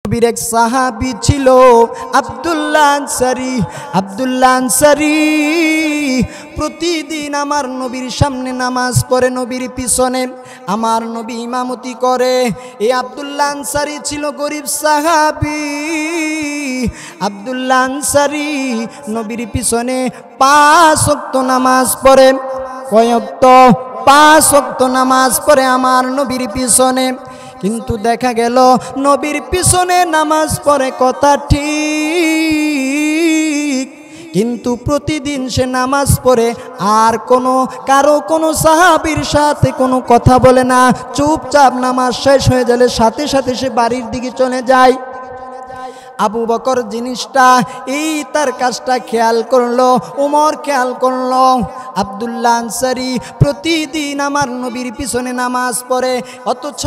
নবীর এক সাহাবী ছিল আব্দুল্লাহ আনসারী প্রতিদিন আমার নবীর সামনে নামাজ পড়ে, নবীর পিছনে আমার নবী ইমামতি করে। এই আব্দুল্লাহ আনসারী ছিল গরিব সাহাবী। আব্দুল্লাহ আনসারী নবীর পিছনে 5 ওয়াক্ত নামাজ পড়ে। কয় ওয়াক্ত? 5 ওয়াক্ত নামাজ পড়ে আমার নবীর পিছনে। কিন্তু দেখা গেল নবীর পিছনে নামাজ পড়ে কথা ঠিক, কিন্তু প্রতিদিন সে নামাজ পড়ে আর কোনো সাহাবীর সাথে কোনো কথা বলে না। চুপচাপ নামাজ শেষ হয়ে গেলে সাথে সাথে সে বাড়ির দিকে চলে যায়। আবু বকর জিনিসটা তার কাজটা খেয়াল করলো, ওমর খেয়াল করলো। আব্দুল্লাহ আনসারী প্রতিদিন আমার নবীর পিছনে নামাজ পড়ে, অথচ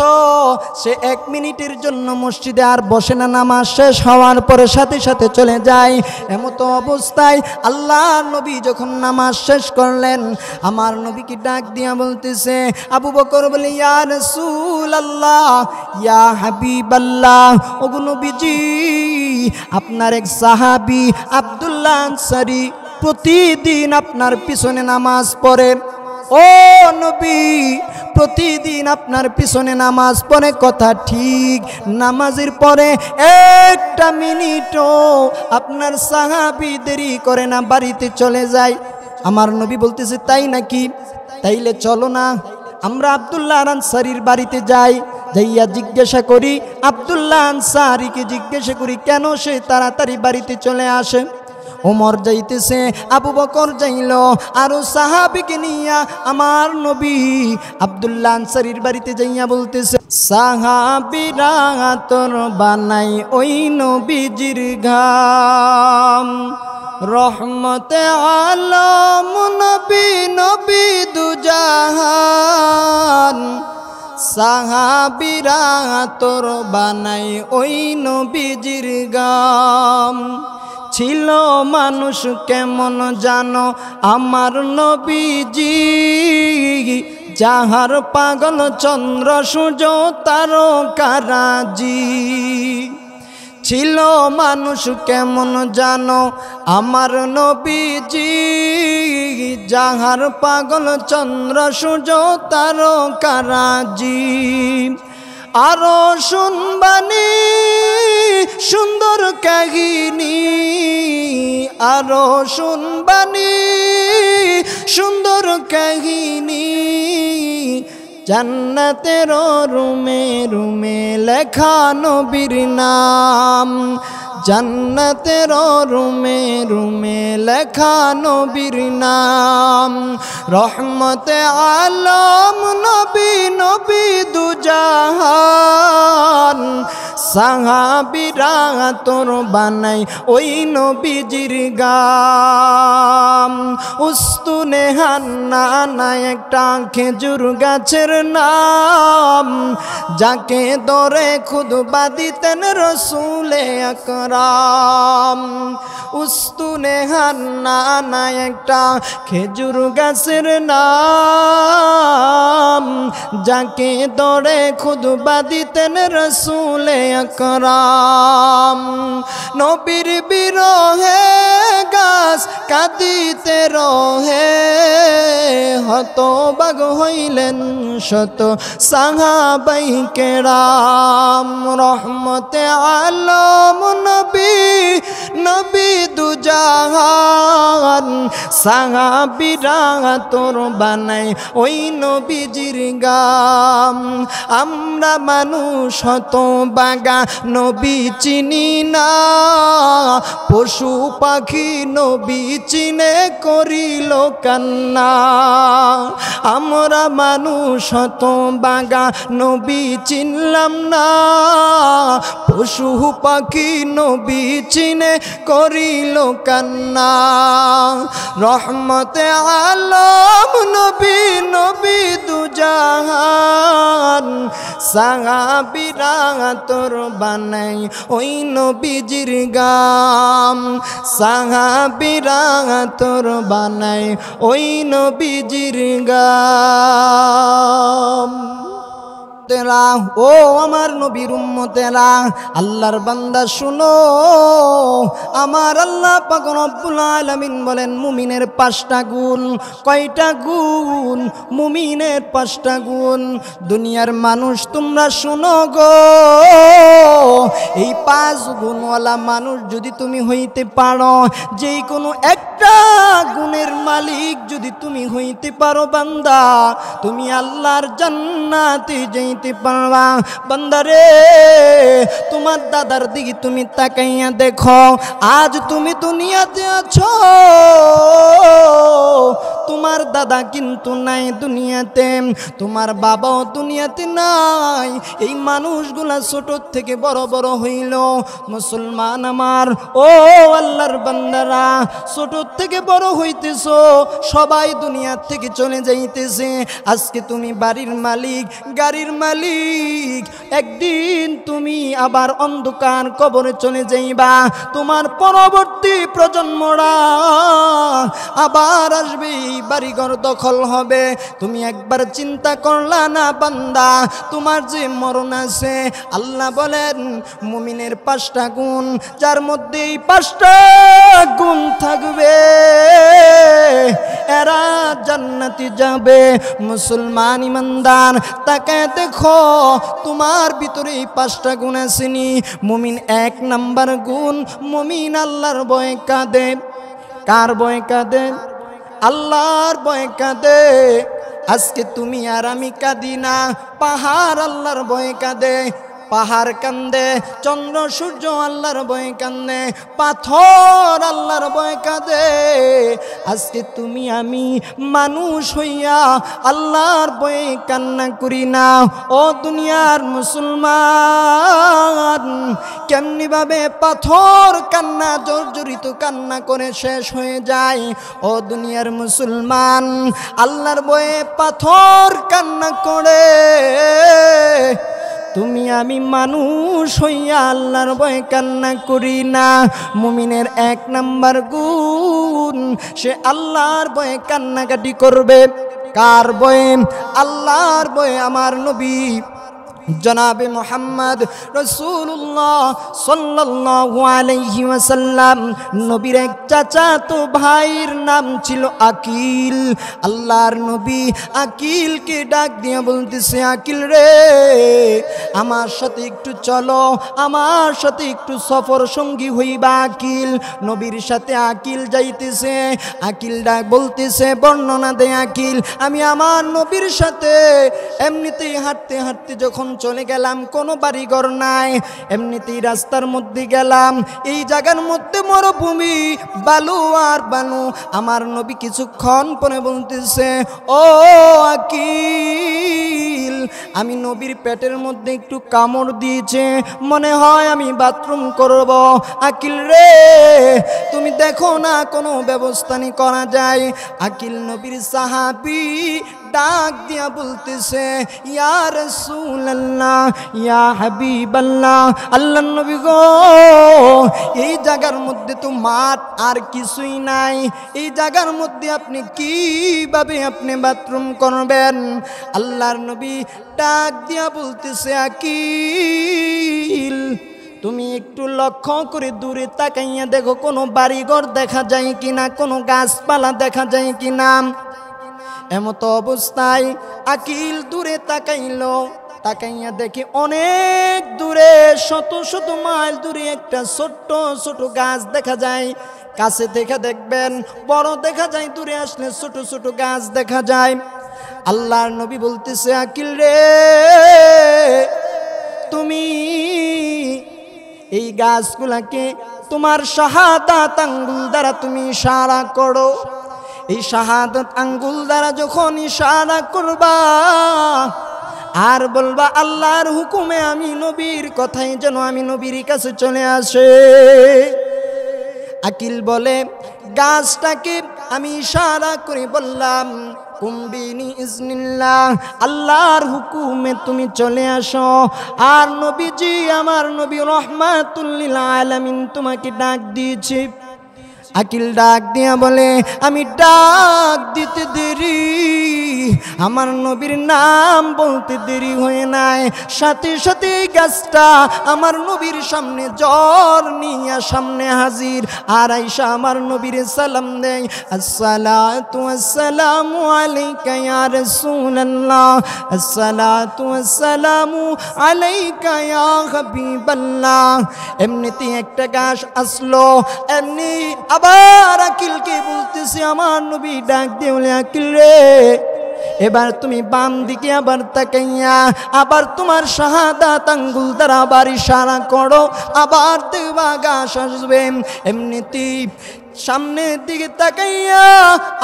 সে 1 মিনিটের জন্য মসজিদে আর বসে না, নামাজ শেষ হওয়ার পরে সাথে সাথে চলে যায়। এমতো অবস্থায় আল্লাহর নবী যখন নামাজ শেষ করলেন, আমার নবীকে ডাক দিয়া বলতেছে, আবু বকর বলে, ইয়া রাসূলুল্লাহ, ইয়া হাবিবাল্লাহ, ওগো নবীজি, আপনার এক সাহাবী আব্দুল্লাহ আনসারী প্রতিদিন আপনার পিছনে নামাজ পড়ে। ও নবী, প্রতিদিন আপনার পিছনে নামাজ পড়ে কথা ঠিক, নামাজের পরে 1 মিনিটও আপনার সাহাবী দেরি করে না, বাড়িতে চলে যায়। আমার নবী বলতেছে, তাই নাকি? তাইলে চলো না আমরা আব্দুল্লাহ আনসারীর বাড়িতে যাই, যাইয়া জিজ্ঞাসা করি, আব্দুল্লাহ আনসারীকে জিজ্ঞাসা করি কেন সে তাড়াতাড়ি বাড়িতে চলে আসে। ওমর যাইতেছে, আবু বকর যাইল, আরো সাহাবীকে নিয়া আমার নবী আব্দুল্লাহ আনসারীর বাড়িতে যাইয়া বলতেছে, সাহাবীরা তোর বানাই ওই নবীজির ঘাম, রহমতে আলম নবী, নবী দুজাহান, সাহাবীরা তোর বানাই ওই নবীজির গাম। ছিল মানুষ কেমন জানো আমার নবীজি, যাহার পাগল চন্দ্র সূর্য তারকারাজি। ছিল মানুষ কেমন জানো আমার নবীজি, যাহার পাগল চন্দ্র সূর্য তারকারাজি। আরো শুনবানি সুন্দর কাহিনী, আরো শুনবানি সুন্দর কাহিনী, জান্নাতের রুমে রুমে লেখা নবীর নাম, জান্নাতের রুমে রুমে লেখা নবীর নাম, রহমতে আলম নবী, নবী দুজাহান, সাহাবীরা তোর বানাই ওই নবীজির গাম। উস্তুনে হান্নানা একটা খেজুর গাছের নাম, যাকে ধরে খুতবা দিতেন রসুলে আকরাম। উস্তুনে হান্নানা একটা খেজুর গাছের নাম, যাকে ধরে খুতবা দিতেন রসুলে আকরাম। নবীর বিরহে গাছ কাঁদিতে রহে, হতবাগ হইলেন শত সাহাবাই কেরাম, রহমতে আলম নবী, নবী দুজাহান, সাহাবীরা তোর বানাই ওই নবীজির গাম। আমরা মানুষ হতবাগা নবী চিনি না, পশু পাখি নবী চিনে করিল কান্না। আমরা মানুষ হতবাগা নবী চিনলাম না, পশু পাখি নবী চিনে করিল কান্না। রহমতে আলম নবী, নবী দুজাহান, সাহাবীরা তোর বানাই ওই নবীজির গাম, সাহাবীরা তোর বানাই ওই নবীজির গাম। উম্মতেরা, ও আমার নবীর উম্মতেরা, আল্লাহর বান্দা শুনো, আমার আল্লাহ পাক রব্বুল আলামিন বলেন মুমিনের 5টা গুণ। কয়টা গুণ? মুমিনের 5টা গুণ। দুনিয়ার মানুষ তোমরা শুনো গো, এই 5 গুণওয়ালা মানুষ যদি তুমি হইতে পারো, যেই কোনো একটা গুণের মালিক যদি তুমি হইতে পারো বান্দা, তুমি আল্লাহর জান্নাতে যাইতে পারবা। বান্দারে, তোমার দাদার দিকে তুমি তাকাইয়া দেখো, আজ তুমি দুনিয়াতে আছো, তোমার দাদা কিন্তু নাই দুনিয়াতে, তোমার বাবাও দুনিয়াতে নাই। এই মানুষগুলা ছোট থেকে বড় বড় হইল। মুসলমান আমার, ও আল্লাহর বান্দারা, ছোট থেকে বড় হইতেছো, সবাই দুনিয়া থেকে চলে যাইতেছে। আজকে তুমি বাড়ির মালিক, গাড়ির মালিক, একদিন তুমি আবার অন্ধকার কবরে চলে যাইবা। তোমার পরবর্তী প্রজন্মরা আবার আসবে, বাড়িঘর দখল হবে। তুমি একবার চিন্তা করলা না বান্দা, তোমার যে মরণ আছে? আল্লাহ বলেন মুমিনের 5টা গুণ, যার মধ্যে এই 5টা গুণ থাকবে এরা জান্নাতে যাবে। মুসলমান ইমানদার, তাকায় দেখো তোমার ভিতরে এই 5টা গুণ আসেনি। মুমিন 1 নাম্বার গুণ, মুমিন আল্লাহর ভয়ে কাঁদে। কার ভয়ে কাঁদে? আল্লাহর ভয়ে কাঁদে। আজকে তুমি আর আমি কাঁদি না, পাহাড় আল্লাহর ভয়ে কাঁদে। পাহাড় কান্দে, চন্দ্র সূর্য আল্লাহর ভয়ে কান্দে, পাথর আল্লাহর ভয়ে কাঁদে। আজকে তুমি আমি মানুষ হইয়া আল্লাহর ভয়ে কান্না করি না। ও দুনিয়ার মুসলমান, কেমনি ভাবে পাথর কান্না জর্জরিত কান্না করে শেষ হয়ে যায়? ও দুনিয়ার মুসলমান, আল্লাহর ভয়ে পাথর কান্না করে। তুমি আমি মানুষ হইয়া আল্লাহর ভয়ে কান্না করি না। মুমিনের 1 নাম্বার গুণ, সে আল্লাহর ভয়ে কান্নাকাটি করবে। কার ভয়ে? আল্লাহর ভয়ে। আমার নবী জনাবে মুহাম্মদ রাসূলুল্লাহ সাল্লাল্লাহু আলাইহি ওয়াসাল্লাম, নবীর এক চাচাতো ভাইয়ের নাম ছিল আকিল। আল্লাহর নবী আকিলকে ডাক দিয়ে বলতেছে, আকিল রে, আমার সাথে একটু চলো, আমার সাথে একটু সফর সঙ্গী হইবা। আকিল, নবীর সাথে আকিল যাইতেছে। আকিল ডাক বলতেছে, বর্ণনা দে আকিল। আমি আমার নবীর সাথে এমনিতেই হাঁটতে হাঁটতে যখন চলে গেলাম, কোনো বাড়িঘর নাই, এমনিতেই রাস্তার মধ্যে গেলাম। এই জায়গার মধ্যে মরুভূমি, বালু আর বালু। আমার নবী কিছুক্ষণ পরে বলতেছে, ও আকিল, আমি নবীর পেটের মধ্যে একটু কামড় দিয়েছে, মনে হয় আমি বাথরুম করব। আকিল রে, তুমি দেখো না কোনো ব্যবস্থা নি করা যায়। আকিল নবীর সাহাবী ডাক দিয়া বলতেছে, ইয়া রাসূলুল্লাহ, ইয়া হাবিবাল্লাহ, আল্লাহর নবী গো, এই জায়গার মধ্যে তো মাঠ আর কিছুই নাই, এই জায়গার মধ্যে আপনি কিভাবে আপনি বাথরুম করবেন? আল্লাহর নবী ডাক দিয়া বলতেছে, আকিল, তুমি একটু লক্ষ্য করে দূরে তাকাইয়া দেখো কোনো বাড়িঘর দেখা যায় কিনা, কোনো গাছপালা দেখা যায় কিনা। এমতো অবস্থায় আকিল দূরে তাকাইল, তাকাইয়া দেখি অনেক দূরে, শত শত মাইল দূরে একটা ছোট্ট ছোট গাছ দেখা যায়। কাছে দেখে দেখবেন বড় দেখা যায়, দূরে আসলে ছোট ছোট গাছ দেখা যায়। আল্লাহর নবী বলতেছে, আকিল রে, তুমি এই গাছগুলাকে তোমার শাহাদাত আঙ্গুল দ্বারা তুমি ইশারা করো। এই শাহাদাত আঙ্গুল দ্বারা যখন ইশারা করবা আর বলবা আল্লাহর হুকুমে আমি নবীর কথাই যেন আমি নবীর কাছে চলে আসে। আকিল বলে, গাছটাকে আমি ইশারা করে বললাম, কুম্বিনি ইজনিল্লাহ, আল্লাহর হুকুমে তুমি চলে আসো। আর নবীজি, আমার নবী রহমাতুল লিল আলামিন তোমাকে ডাক দিয়েছে। আকিল ডাক দিয়া বলে, আমি ডাক দিতে দেরি, আমার নবীর নাম বলতে দেরি হয়ে নাই, সাথে সাথে গাছটা আমার নবীর সামনে জ্বর নিয়ে সামনে হাজির। আর আয়েশা আমার নবীর সালাম দেয়, আসসালাতু ওয়াসসালামু আলাইকা ইয়া রাসূলুল্লাহ, আসসালাতু ওয়াসসালামু আলাইকা ইয়া হাবিবাল্লাহ। এমনিতে একটা গাছ আসলো, এমনি আবার আকিলকে বলতেছে, আমার নবী ডাক দিয়ে বলে, আকিল রে, এবার তুমি বাম দিকে আবার তাকাইয়া আবার তোমার শাহাদাত আঙ্গুল দ্বারা আবার ইশারা করো, আবার দেখবা গাছ আসবে। এমনিতেই সামনের দিকে তাকাইয়া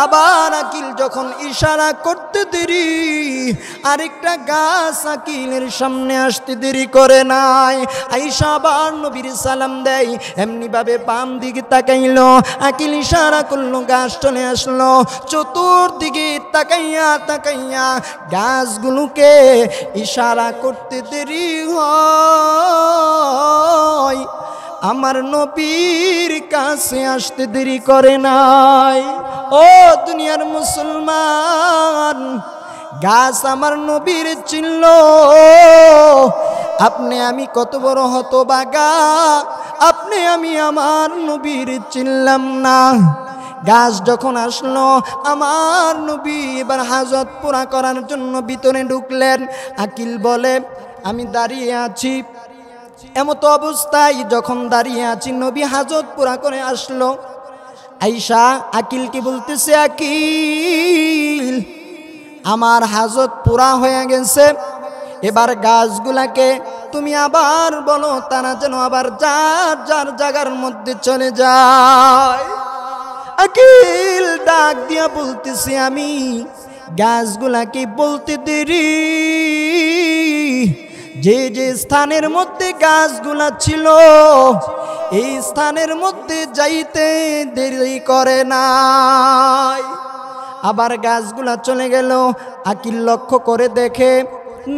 আবার আকিল যখন ইশারা করতে দেরি, আরেকটা গাছ আকিলের সামনে আসতে দেরি করে নাই। আয়েশা আবার নবীর সালাম দেয়, এমনি ভাবে বাম দিকে তাকাইলো, আকিল ইশারা করলো, গাছ চলে আসলো। চতুর্দিকে তাকাইয়া তাকাইয়া গাছগুলোকে ইশারা করতে দেরি হয়, আমার নবীর কাছে আসতে দেরি করে নাই। ও দুনিয়ার মুসলমান, গাছ আমার নবীর চিনল, আপনি আমি কত বড় হতভাগা, আপনি আমি আমার নবীর চিনলাম না। গাছ যখন আসলো, আমার নবী এবার হাজত পুরা করার জন্য ভিতরে ঢুকলেন। আকিল বলে, আমি দাঁড়িয়ে আছি, এমতো অবস্থায় যখন দাঁড়িয়ে আছি নবী হাজত পুরা করে আসলো। আয়েশা আকিলকে বলতেছে, আকিল, আমার হাজত পুরা হয়ে গেছে, এবার গাছগুলাকে তুমি আবার বলো, তারা যেন আবার যার যার জায়গার মধ্যে চলে যায়। আকিল ডাক দিয়া বলতেছে, আমি গাছগুলাকে বলতে দেরি, যে যে স্থানের মধ্যে গাছগুলা ছিল এই স্থানের মধ্যে যাইতে দেরি করে নাই। আবার গাছগুলা চলে গেল। আকিল লক্ষ্য করে দেখে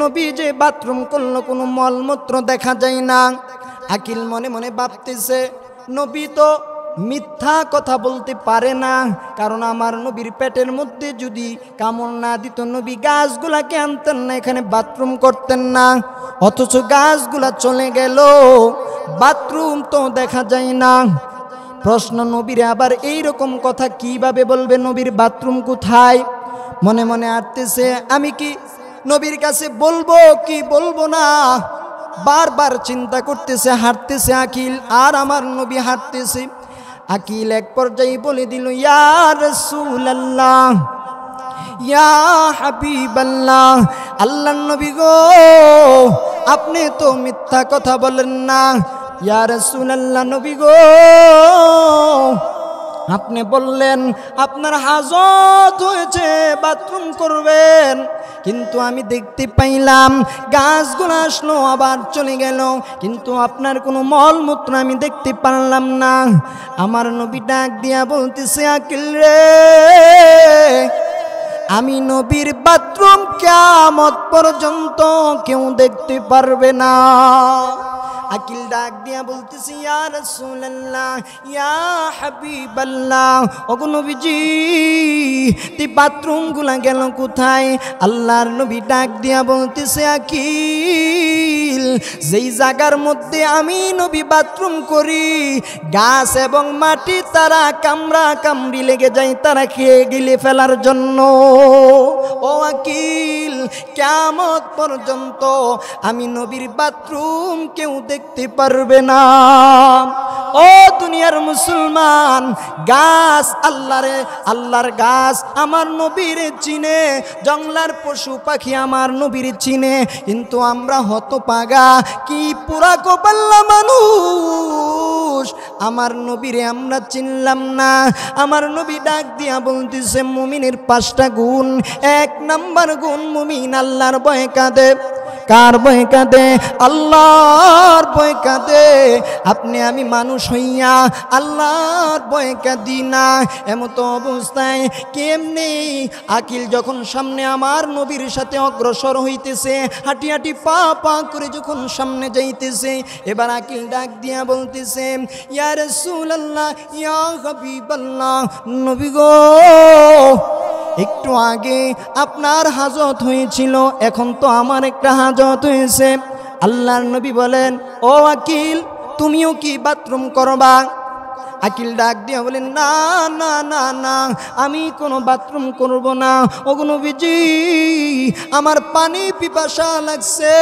নবী যে বাথরুম করলো, কোনো মলমূত্র দেখা যায় না। আকিল মনে মনে ভাবতেছে, নবী তো মিথ্যা কথা বলতে পারে না, কারণ আমার নবীর পেটের মধ্যে যদি কামড় না দিত নবী গাছগুলাকে আনতেন না, এখানে বাথরুম করতেন না। অথচ গাছগুলা চলে গেল, বাথরুম তো দেখা যায় না। প্রশ্ন, নবীরে আবার এই রকম কথা কিভাবে বলবে, নবীর বাথরুম কোথায়? মনে মনে আটতেছে, আমি কি নবীর কাছে বলবো কি বলবো না, বারবার চিন্তা করতেছে, হাঁটতেছে আকিল, আর আমার নবী হাঁটতেছে। আকিল এক পর্যায়ে বলে দিল, ইয়া রাসূলুল্লাহ, ইয়া হাবিবাল্লাহ, আল্লাহর নবী গো, আপনি তো মিথ্যা কথা বলেন না। ইয়া রাসূলুল্লাহ, নবী গো, আপনি বললেন আপনার হাজত হয়েছে, বাথরুম করবেন, কিন্তু আমি দেখতে পাইলাম গাছগুলো আসলো আবার চলে গেল, কিন্তু আপনার কোনো মলমূত্র আমি দেখতে পারলাম না। আমার নবী ডাক দিয়া বলতেছে, আকিল রে, আমি নবীর বাথরুম কিয়ামত পর্যন্ত কেউ দেখতে পারবে না। আকিল ডাক দিয়া বলতেছি, ইয়া রাসূলুল্লাহ, ইয়া হাবিবাল্লাহ, ওগো নবীজি, তি বাথরুমগুলা গেল কোথায়? আল্লাহর নবী ডাক দিয়া বলতেছে, আকিল, যেই জায়গার মধ্যে আমি নবী বাথরুম করি, গাছ এবং মাটি তারা কামড়া কামড়ি লেগে যায়, তারা খেয়ে গিলে ফেলার জন্য। ও আকিল, কিয়ামত পর্যন্ত আমি নবীর বাথরুম কেউ দেখতে পারবে না। ও দুনিয়ার মুসলমান, গাছ আল্লাহর গাছ আমার নবীর চিনে, জঙ্গলার পশু পাখি আমার নবীর চিনে, কিন্তু আমরা হতপাগা, কি পুরা কপাল্লা মানুষ, আমার নবীরে আমরা চিনলাম না। আমার নবী ডাক দিয়া বলতেছে, মুমিনের 5টা গুণ। 1 নাম্বার গুণ, মুমিন আল্লাহর ভয়ে কাঁদে। কার ভয়ে কাঁদে? আল্লাহর ভয়ে কাঁদে। আপনি আমি মানুষ হইয়া আল্লাহর ভয়ে কাঁদি না। এমত অবস্থায় কেমনে আকিল যখন সামনে আমার নবীর সাথে অগ্রসর হইতেছে, হাঁটি হাঁটি পা পা করে যখন সামনে যাইতেছে, এবার আকিল ডাক দিয়া বলতেছে, ইয়া রাসূলুল্লাহ, ইয়া হাবিবাল্লাহ, নবী গো, একটু আগে আপনার হাজত হয়েছিল, এখন তো আমার একটা হাজত হয়েছে। আল্লাহর নবী বলেন, ও আকিল, তুমিও কি বাথরুম করবা? আকিল ডাক দিয়া বলেন, না না না না, আমি কোনো বাথরুম করব না। ওগো নবীজি, আমার পানি পিপাসা লাগছে,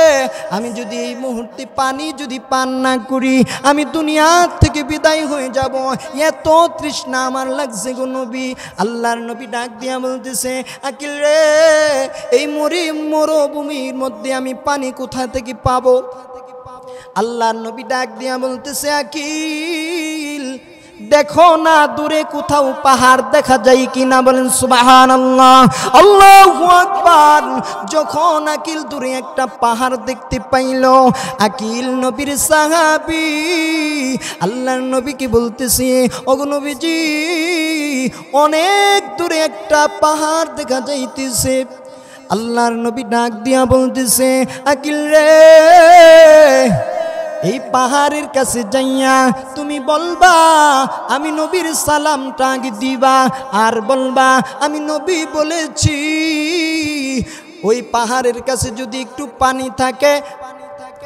আমি যদি এই মুহূর্তে পানি যদি পান না করি, আমি দুনিয়া থেকে বিদায় হয়ে যাব, এত তৃষ্ণা আমার লাগছে গো নবী। আল্লাহর নবী ডাক দিয়া বলতেছে, আকিল রে, এই মরুভূমির মধ্যে আমি পানি কোথা থেকে পাবো? আল্লাহর নবী ডাক দিয়া বলতেছে, আকিল, দেখো না দূরে কোথাও পাহাড় দেখা যায় কিনা? বলেন সুবহানাল্লাহ, আল্লাহু আকবার। যখন আকিল দূরে একটা পাহাড় দেখতে পাইল, আকিল নবীর সাহাবী, আল্লাহর নবীকে বলতেছে, ওগো নবীজি, অনেক দূরে একটা পাহাড় দেখা যাইতেছে। আল্লাহর নবী ডাক দিয়া বলতেছে, আকিল রে, এই পাহাড়ের কাছে যাইয়া তুমি বলবা আমি নবীর সালামটা আগে দিবা, আর বলবা আমি নবী বলেছি। ওই পাহাড়ের কাছে যদি একটু পানি থাকে,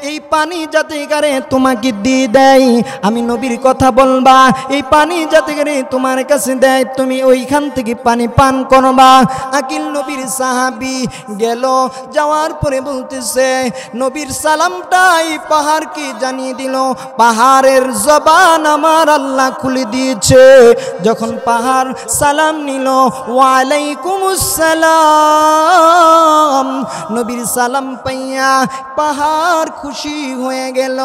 এই পানি যাতে করে তোমাকে দিয়ে দেয়, আমি নবীর কথা বলবা, এই পানি যাতে করে তোমার কাছে দেয়, তুমি ওইখান থেকে পানি পান করবা। আকিল নবীর সাহাবী গেল, যাওয়ার পরে বলতেছে, নবীর সালামটা এই পাহাড়কে জানিয়ে দিল। পাহাড়ের জবান আমার আল্লাহ খুলে দিয়েছে। যখন পাহাড় সালাম নিল, ওয়ালাইকুমুস সালাম, নবীর সালাম পাইয়া পাহাড় খুশি হয়ে গেল।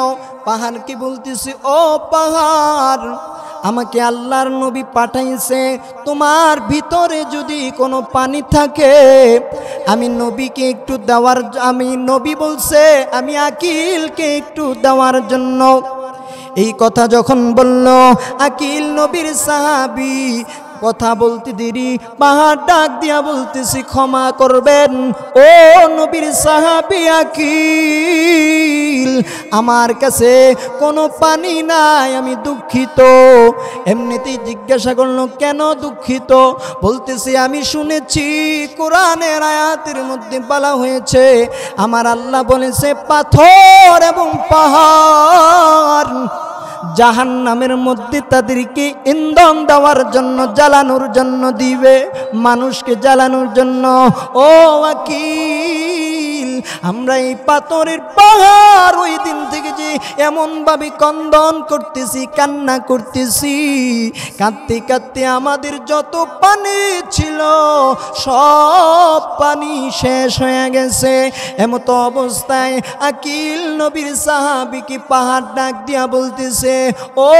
পাহাড় কি বলতেছে, ও পাহাড়, আমাকে আল্লাহর নবী পাঠাইছে, তোমার ভিতরে যদি কোনো পানি থাকে আমি নবীকে একটু দেওয়ার, আমি নবী বলছে আমি আকিলকে একটু দেওয়ার জন্য। এই কথা যখন বলল আকিল নবীর সাহাবী, কথা বলতে দেরি পাহাড় ডাক দিয়া বলতেছি, ক্ষমা করবেন ও নবীর সাহাবী আকিল, আমার কাছে কোনো পানি নাই, আমি দুঃখিত। এমনিতেই জিজ্ঞাসা করলো, কেন দুঃখিত? বলতেছি, আমি শুনেছি কোরআনের আয়াতের মধ্যে বলা হয়েছে, আমার আল্লাহ বলেছে পাথর এবং পাহাড় জাহান্নামের মধ্যে তাদেরকে ইন্ধন দেওয়ার জন্য, জ্বালানোর জন্য দিবে, মানুষকে জ্বালানোর জন্য। ও আকিল, আমরা এই পাথরের পাহাড় ওই দিন থেকে যে এমনভাবে কন্দন করতেছি, কান্না করতেছি, কাঁদতে কাঁদতে আমাদের যত পানি ছিল সব পানি শেষ হয়ে গেছে। এমতো অবস্থায় আকিল নবীর সাহাবীকে পাহাড় ডাক দিয়া বলতেছে, ও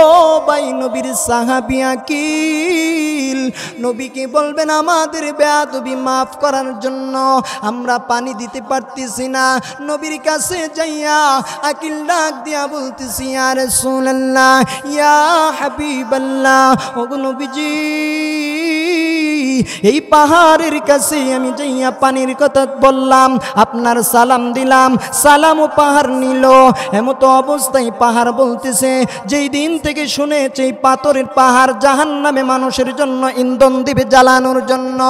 ভাই নবীর সাহাবী আকিল, নবীকে বলবেন আমাদের বেয়াদবি মাফ করার জন্য, আমরা পানি দিতে পারতেছি না। নবীর কাছে যাইয়া আকিল ডাক দিয়া বলতেছি, ইয়া রাসূলুল্লাহ, ইয়া হাবিবাল্লাহ, ওগো নবীজি, এই পাহাড়ের কাছে আমি যাইয়া পানির কথা বললাম, আপনার সালাম দিলাম, সালামও পাহাড় নিল। এমতো অবস্থায় পাহাড় বলতেছে, যেই দিন থেকে শুনেছে এই পাথরের পাহাড় জাহান্নামে মানুষের জন্য ইন্ধন দিবে, জ্বালানোর জন্য,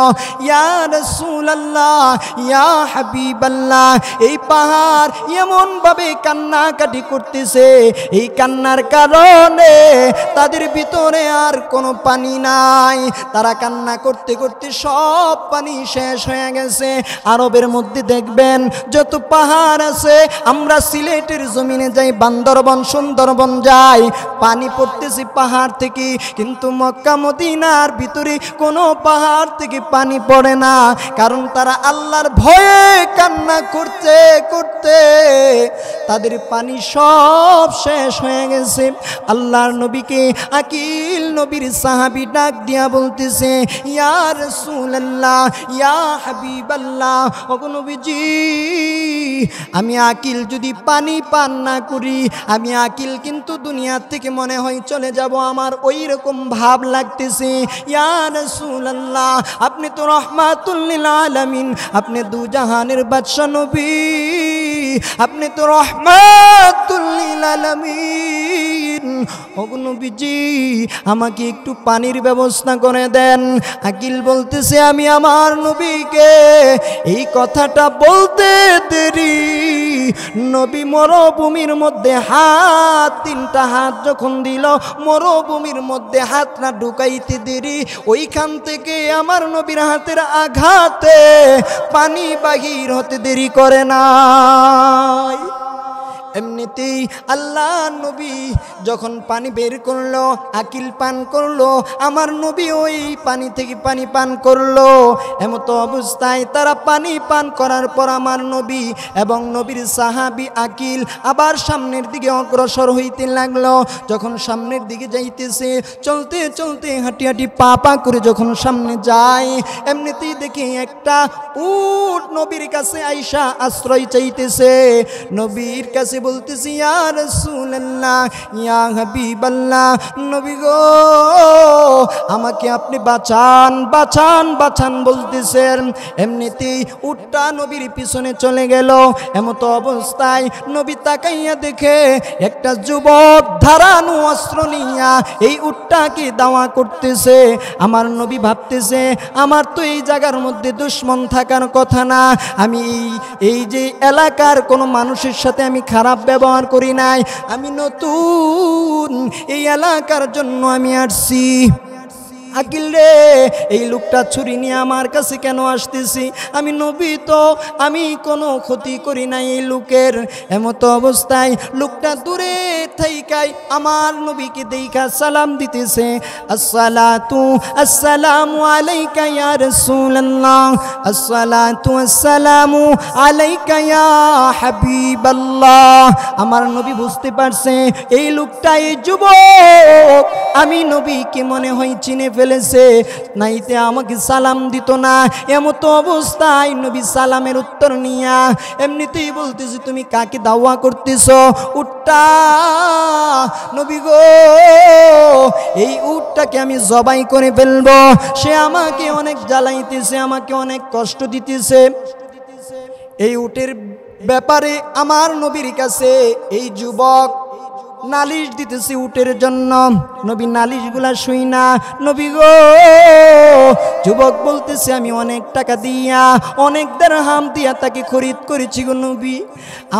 ইয়া রাসূলুল্লাহ, ইয়া হাবিবাল্লাহ, এই পাহাড় এমন ভাবে কান্নাকাটি করতেছে, এই কান্নার কারণে তাদের ভিতরে আর কোনো পানি নাই, তারা কান্না করতে করতে সব পানি শেষ হয়ে গেছে। আরবের মধ্যে দেখবেন যত পাহাড় আছে, আমরা সিলেটের জমিনে যাই, বান্দরবন সুন্দরবন যাই, পানি পড়তেছি পাহাড় থেকে, কিন্তু মক্কা মদিনার ভিতরে কোনো পাহাড় থেকে পানি পড়ে না, কারণ তারা আল্লাহর ভয়ে কান্না করতে করতে তাদের পানি সব শেষ হয়ে গেছে। আল্লাহর নবীকে আকিল নবীর সাহাবী ডাক দিয়া বলতেছে, ইয়া রাসূলুল্লাহ, ইয়া হাবিবাল্লাহ, ওগো নবীজি, আমি আকিল যদি পানি পান না করি, আমি আকিল কিন্তু দুনিয়া থেকে মনে হয় চলে যাব, আমার ওই রকম ভাব লাগতেছে। ইয়া রাসূলুল্লাহ, আপনি তো রাহমাতুল লিল আলামিন, আপনি দু জাহানের বাদশা নবী, আপনি তো রাহমাতুল লিল আলামিন, ওগো নবীজি, আমাকে একটু পানির ব্যবস্থা করে দেন। আকিল বলতেছে, আমি আমার নবীকে এই কথাটা বলতে দেরি, নবী মরুভূমির মধ্যে হাত, তিনটা হাত যখন দিল, মরুভূমির মধ্যে হাতটা ঢুকাইতে দেরি, ওইখান থেকে আমার নবীর হাতের আঘাতে পানি বাহির হতে দেরি করে নাই। এমনিতেই আল্লাহ নবী যখন পানি বের করলো, আকিল পান করলো, আমার নবী ওই পানি থেকে পানি পান করলো। এমতো অবস্থায় তারা পানি পান করার পর আমার নবী এবং নবীর সাহাবী আকিল আবার সামনের দিকে অগ্রসর হইতে লাগলো। যখন সামনের দিকে যাইতেছে, চলতে চলতে হাঁটি হাঁটি পা পা করে যখন সামনে যায়, এমনিতেই দেখি একটা উট নবীর কাছে আইসা আশ্রয় চাইতেছে। নবীর কাছে বলতেছি, ইয়া রাসূলুল্লাহ, ইয়া হাবিবাল্লাহ, নবী গো, আমাকে আপনি বাঁচান, বাঁচান, বাঁচান বলতেছেন। এমনিতেই উটটা নবীর পিছনে চলে গেল। এমতো অবস্থায় নবী তাকাইয়া দেখে একটা যুবক ধারানো অস্ত্র নিয়া এই উটটাকে দাওয়া করতেছে। আমার নবী ভাবতেছে, আমার তো এই জায়গার মধ্যে দুশমন থাকার কথা না, আমি এই যে এলাকার কোনো মানুষের সাথে আমি খারাপ ব্যবহার করি নাই, আমি নতুন, এই এলাকার জন্য আমি আসছি। আকিল রে, এই লোকটা ছুরি নিয়ে আমার কাছে কেন আসতেছি? আমি নবী তো, আমি কোনো ক্ষতি করি নাই এই লোকের। এমতো অবস্থায় লোকটা দূরে থাইকাই আমার নবীকে দেখা সালাম দিতেছে, আসসালাতু আসসালামু আলাইকা ইয়া রাসূলুল্লাহ, আসসালাতু আসসালামু আলাইকা ইয়া হাবিবাল্লাহ। আমার নবী বুঝতে পারছে এই লোকটা, এই যুবক আমি নবীকে মনে হয় চিনে ফেলেছে, নাইতে আমাকে সালাম দিত না। এমতো অবস্থায় নবী সালামের উত্তর নিয়া এমনিতেই বলতেছে, তুমি কাকে দাওয়া করতেছ? উটটা। নবী গো, এই উটটাকে আমি জবাই করে ফেলবো, সে আমাকে অনেক জ্বালাইতেছে, আমাকে অনেক কষ্ট দিতেছে। এই উটের ব্যাপারে আমার নবীর কাছে এই যুবক নালিশ দিতেছি উটের জন্য। নবী নালিশগুলা শুই না। নবী গো, যুবক বলতেছে, আমি অনেক টাকা দিয়া, অনেক দিরহাম দিয়া তাকে খরিদ করেছি গো নবী,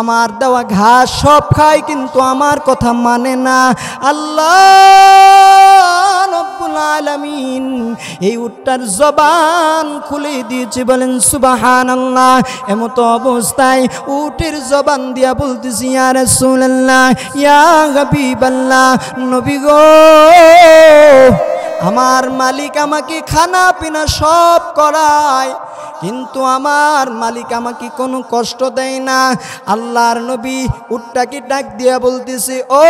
আমার দেওয়া ঘাস সব খায়, কিন্তু আমার কথা মানে না। আল্লাহ রব্বুল আলামিন এই উটটার জবান খুলে দিয়েছে, বলেন সুবহানাল্লাহ। এমতো অবস্থায় উটের জবান দিয়া বলতেছি, ইয়া রাসূলুল্লাহ, ইয়া হাবিবাল্লাহ, নবী গো, আমার মালিক আমাকে খানা পিনা সব করায়, কিন্তু আমার মালিক আমাকে কোনো কষ্ট দেয় না। আল্লাহর নবী উটটাকে ডাক দিয়া বলতেছে, ও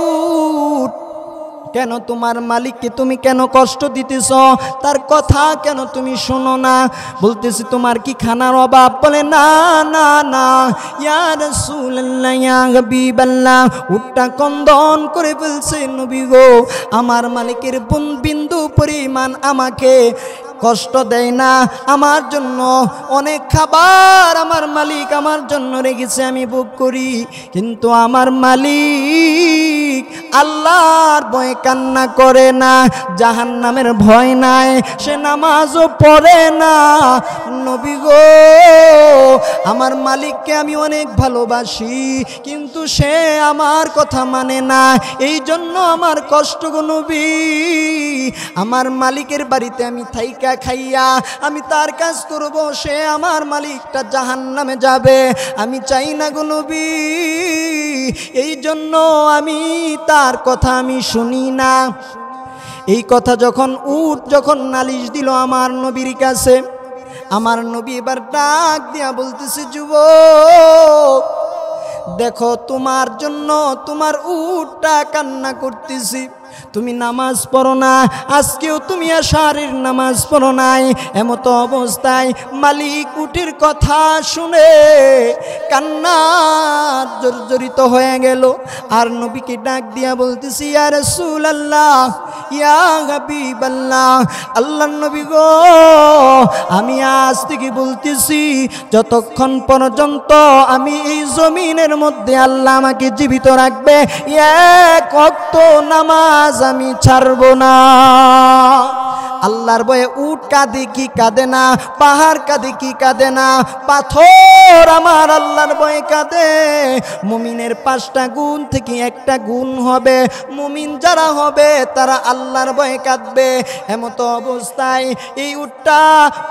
উট, কেন তোমার মালিককে তুমি কেন কষ্ট দিতেছ? তার কথা কেন তুমি শোনো না? বলতেছি, তোমার কি খানার অভাব? বলে, না না না ইয়া রাসূলুল্লাহ, ইয়া হাবিবাল্লাহ। উটটা কন্দন করে ফেলছে, নবী গো, আমার মালিকের বিন্দু পরিমাণ আমাকে কষ্ট দেয় না, আমার জন্য অনেক খাবার আমার মালিক আমার জন্য রেখেছে, আমি ভোগ করি, কিন্তু আমার মালিক আল্লাহর ভয়ে কান্না করে না, জাহান্নামের ভয় নাই, সে নামাজও পড়ে না। নবী গো, আমার মালিককে আমি অনেক ভালোবাসি, কিন্তু সে আমার কথা মানে না, এই জন্য আমার কষ্ট গো নবী। আমার মালিকের বাড়িতে আমি থাইকা খাইয়া আমি তার কাজ করব, সে আমার মালিকটা জাহান্নামে যাবে, আমি চাই না গো নবী, এই জন্য আমি তার কথা আমি শুনি না। এই কথা যখন যখন নালিশ দিল আমার নবীর কাছে, আমার নবী এবার ডাক দিয়া বলতেছে, যুবক দেখো, তোমার জন্য তোমার উটটা কান্না করতেছি, তুমি নামাজ পড়ো না, আজকেও তুমি আশারের নামাজ পড়ো নাই। এমত অবস্থায় মালিক উটের কথা শুনে কান্না জর্জরিত হয়ে গেল। আর নবীকে ডাক দিয়া বলতেছি, ইয়া রাসূলুল্লাহ, ইয়া হাবিবাল্লাহ, আল্লাহর নবী গো, আমি আজ থেকে বলতেছি যতক্ষণ পর্যন্ত আমি এই জমিনের মধ্যে আল্লাহ আমাকে জীবিত রাখবে, এক ওয়াক্ত নামাজ আমি ছাড়ব না। আল্লাহর ভয়ে উট কাঁদে কি কাঁদে না, পাহাড় কাঁদে কি কাঁদে না, পাথর আমার আল্লাহর ভয়ে কাঁদে। মুমিনের 5টা গুণ থেকে একটা গুণ হবে, মুমিন যারা হবে তারা আল্লাহর ভয়ে কাঁদবে। এমতো অবস্থায় এই উটটা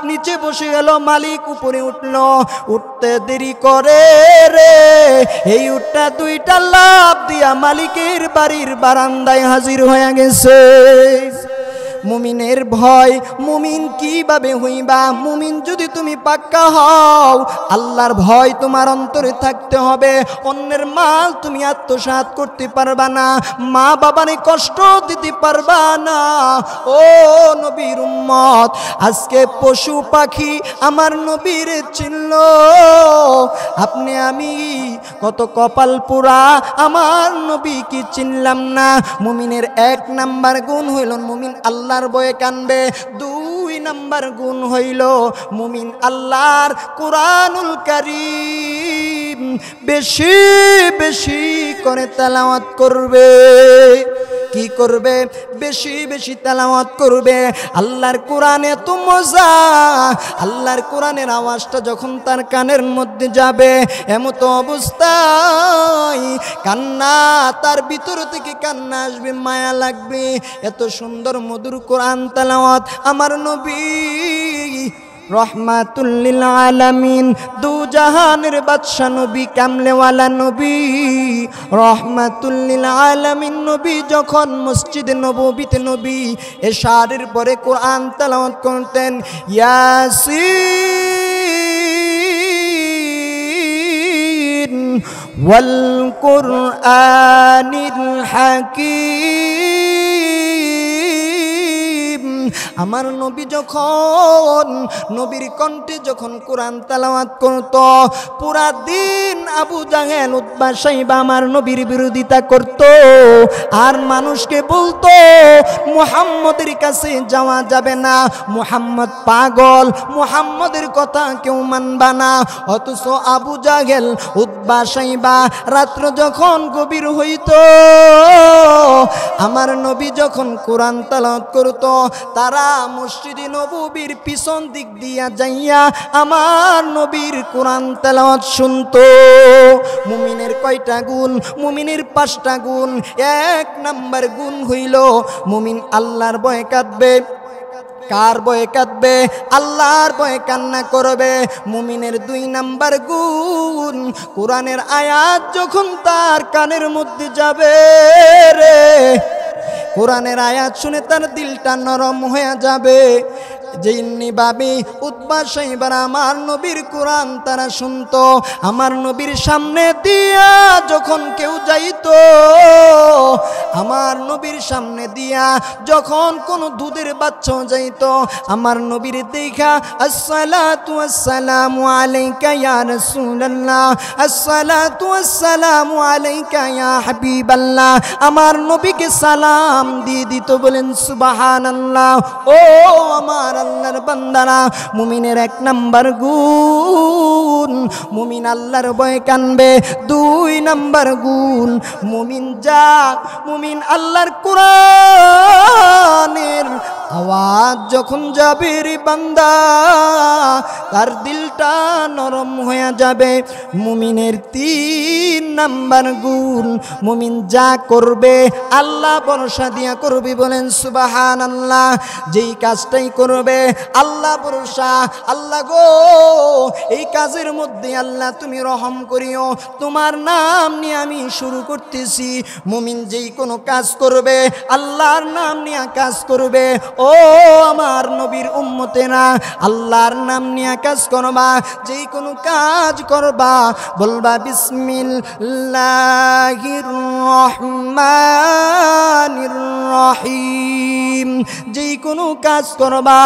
নিচে বসে গেল, মালিক উপরে উঠল। উঠতে দেরি করে রে, এই উটটা 2টা লাফ দিয়া মালিকের বাড়ির বারান্দায় হাজির হয়ে গেছে। মুমিনের ভয়, মুমিন কিভাবে হইবা? মুমিন যদি তুমি পাক্কা হও, আল্লাহর ভয় তোমার অন্তরে থাকতে হবে। অন্যের মাল তুমি আত্মসাৎ করতে পারবা না, মা বাবারে কষ্ট দিতে পারবা না। ও নবীর উম্মত, আজকে পশু পাখি আমার নবীর চিনল, আপনি আমি কত কপাল পোড়া, আমার নবী কি চিনলাম না। মুমিনের 1 নাম্বার গুণ হইল মুমিন আল্লাহর ভয়ে কানবে। 2 নাম্বার গুণ হইল মুমিন আল্লাহর কুরআনুল কারীম বেশি বেশি করে তেলাওয়াত করবে। কি করবে? বেশি বেশি তেলাওয়াত করবে। আল্লাহর কোরআন এত মজা, আল্লাহর কোরআনের আওয়াজটা যখন তার কানের মধ্যে যাবে, এমতো অবস্থায় কান্না, তার ভিতর থেকে কান্না আসবে, মায়া লাগবে। এত সুন্দর মধুর কোরআন তেলাওয়াত আমার নবী রহমাতুল লিল আলামিন, দু জাহানের বাদশা নবী, কামলেওয়ালা নবী, রহমাতুল লিল আলামিন নবী যখন মসজিদে নববীতে নবী এশারের পরে কোরআন তেলাওয়াত করতেন, ইয়াসিন ওয়াল কুরআনিল হাকীম। আমার নবী যখন নবীর কণ্ঠে যখন কোরআন তেলাওয়াত করত, পুরা দিন আবু জাহেল উতবা সাইবা আমার নবীর বিরোধিতা করত, আর মানুষকে বলতো মুহাম্মদের কাছে যাওয়া যাবে না, মুহাম্মদ পাগল, মুহাম্মদের কথা কেউ মানবা না। অথচ আবু জাহেল উতবা সাইবা রাত্র যখন গভীর হইত, আমার নবী যখন কোরআন তেলাওয়াত করত, তারা মসজিদে নববীর পিছন দিক দিয়া যাইয়া আমার নবীর কোরআন তেলাওয়াত শুনতো। মুমিনের কয়টা গুণ? মুমিনের 5টা গুণ। 1 নাম্বার গুণ হইল মুমিন আল্লাহর ভয়ে কাঁদবে। কার ভয়ে কাঁদবে? আল্লাহর ভয়ে কান্না করবে। মুমিনের 2 নাম্বার গুণ, কোরআনের আয়াত যখন তার কানের মধ্যে যাবে রে, কোরআনের আয়াত শুনে তার দিলটা নরম হয়ে যাবে। যেমনি ভাবে উতবা সাইবার আমার নবীর কোরআন তারা শুনতো, আমার নবীর সামনে দিয়া যখন কেউ যাইতো, আমার নবীর সামনে দিয়া যখন কোন দুধের বাচ্চা যাইতো, আমার নবীর দেখা আসসালাতু আসসালামু আলাইকা ইয়া রাসূলুল্লাহ, আসসালাতু আসসালামু আলাইকা ইয়া হাবিবাল্লাহ, আমার নবীকে সালাম দিয়ে দিত। বলেন সুবহানাল্লাহ। ও আমার আল্লাহর বান্দারা, মুমিনের 1 নাম্বার গুণ, মুমিন আল্লাহর ভয়ে কানবে। 2 নাম্বার গুণ, মুমিন আল্লাহর কোরআনের আওয়াজ যখন যাবে রে বান্দা, তার দিলটা নরম হয়ে যাবে। মুমিনের 3 নাম্বার গুণ, মুমিন যা করবে আল্লাহ ভরসা দিয়া করবে। বলেন সুবহানাল্লাহ। যেই কাজটাই করবে আল্লাহ ভরসা, আল্লাহ গো এই কাজের মধ্যে আল্লাহ তুমি রহম করিও, তোমার নাম নিয়ে আমি শুরু করতেছি। মুমিন যেই কোনো কাজ করবে আল্লাহর নাম নিয়ে কাজ করবে। ও আমার নবীর উম্মতেরা, আল্লাহর নাম নিয়ে কাজ করবা। যেই কোনো কাজ করবা বলবা বিসমিল্লাহির রহমান রহমানির রহিম। যেই কোনো কাজ করবা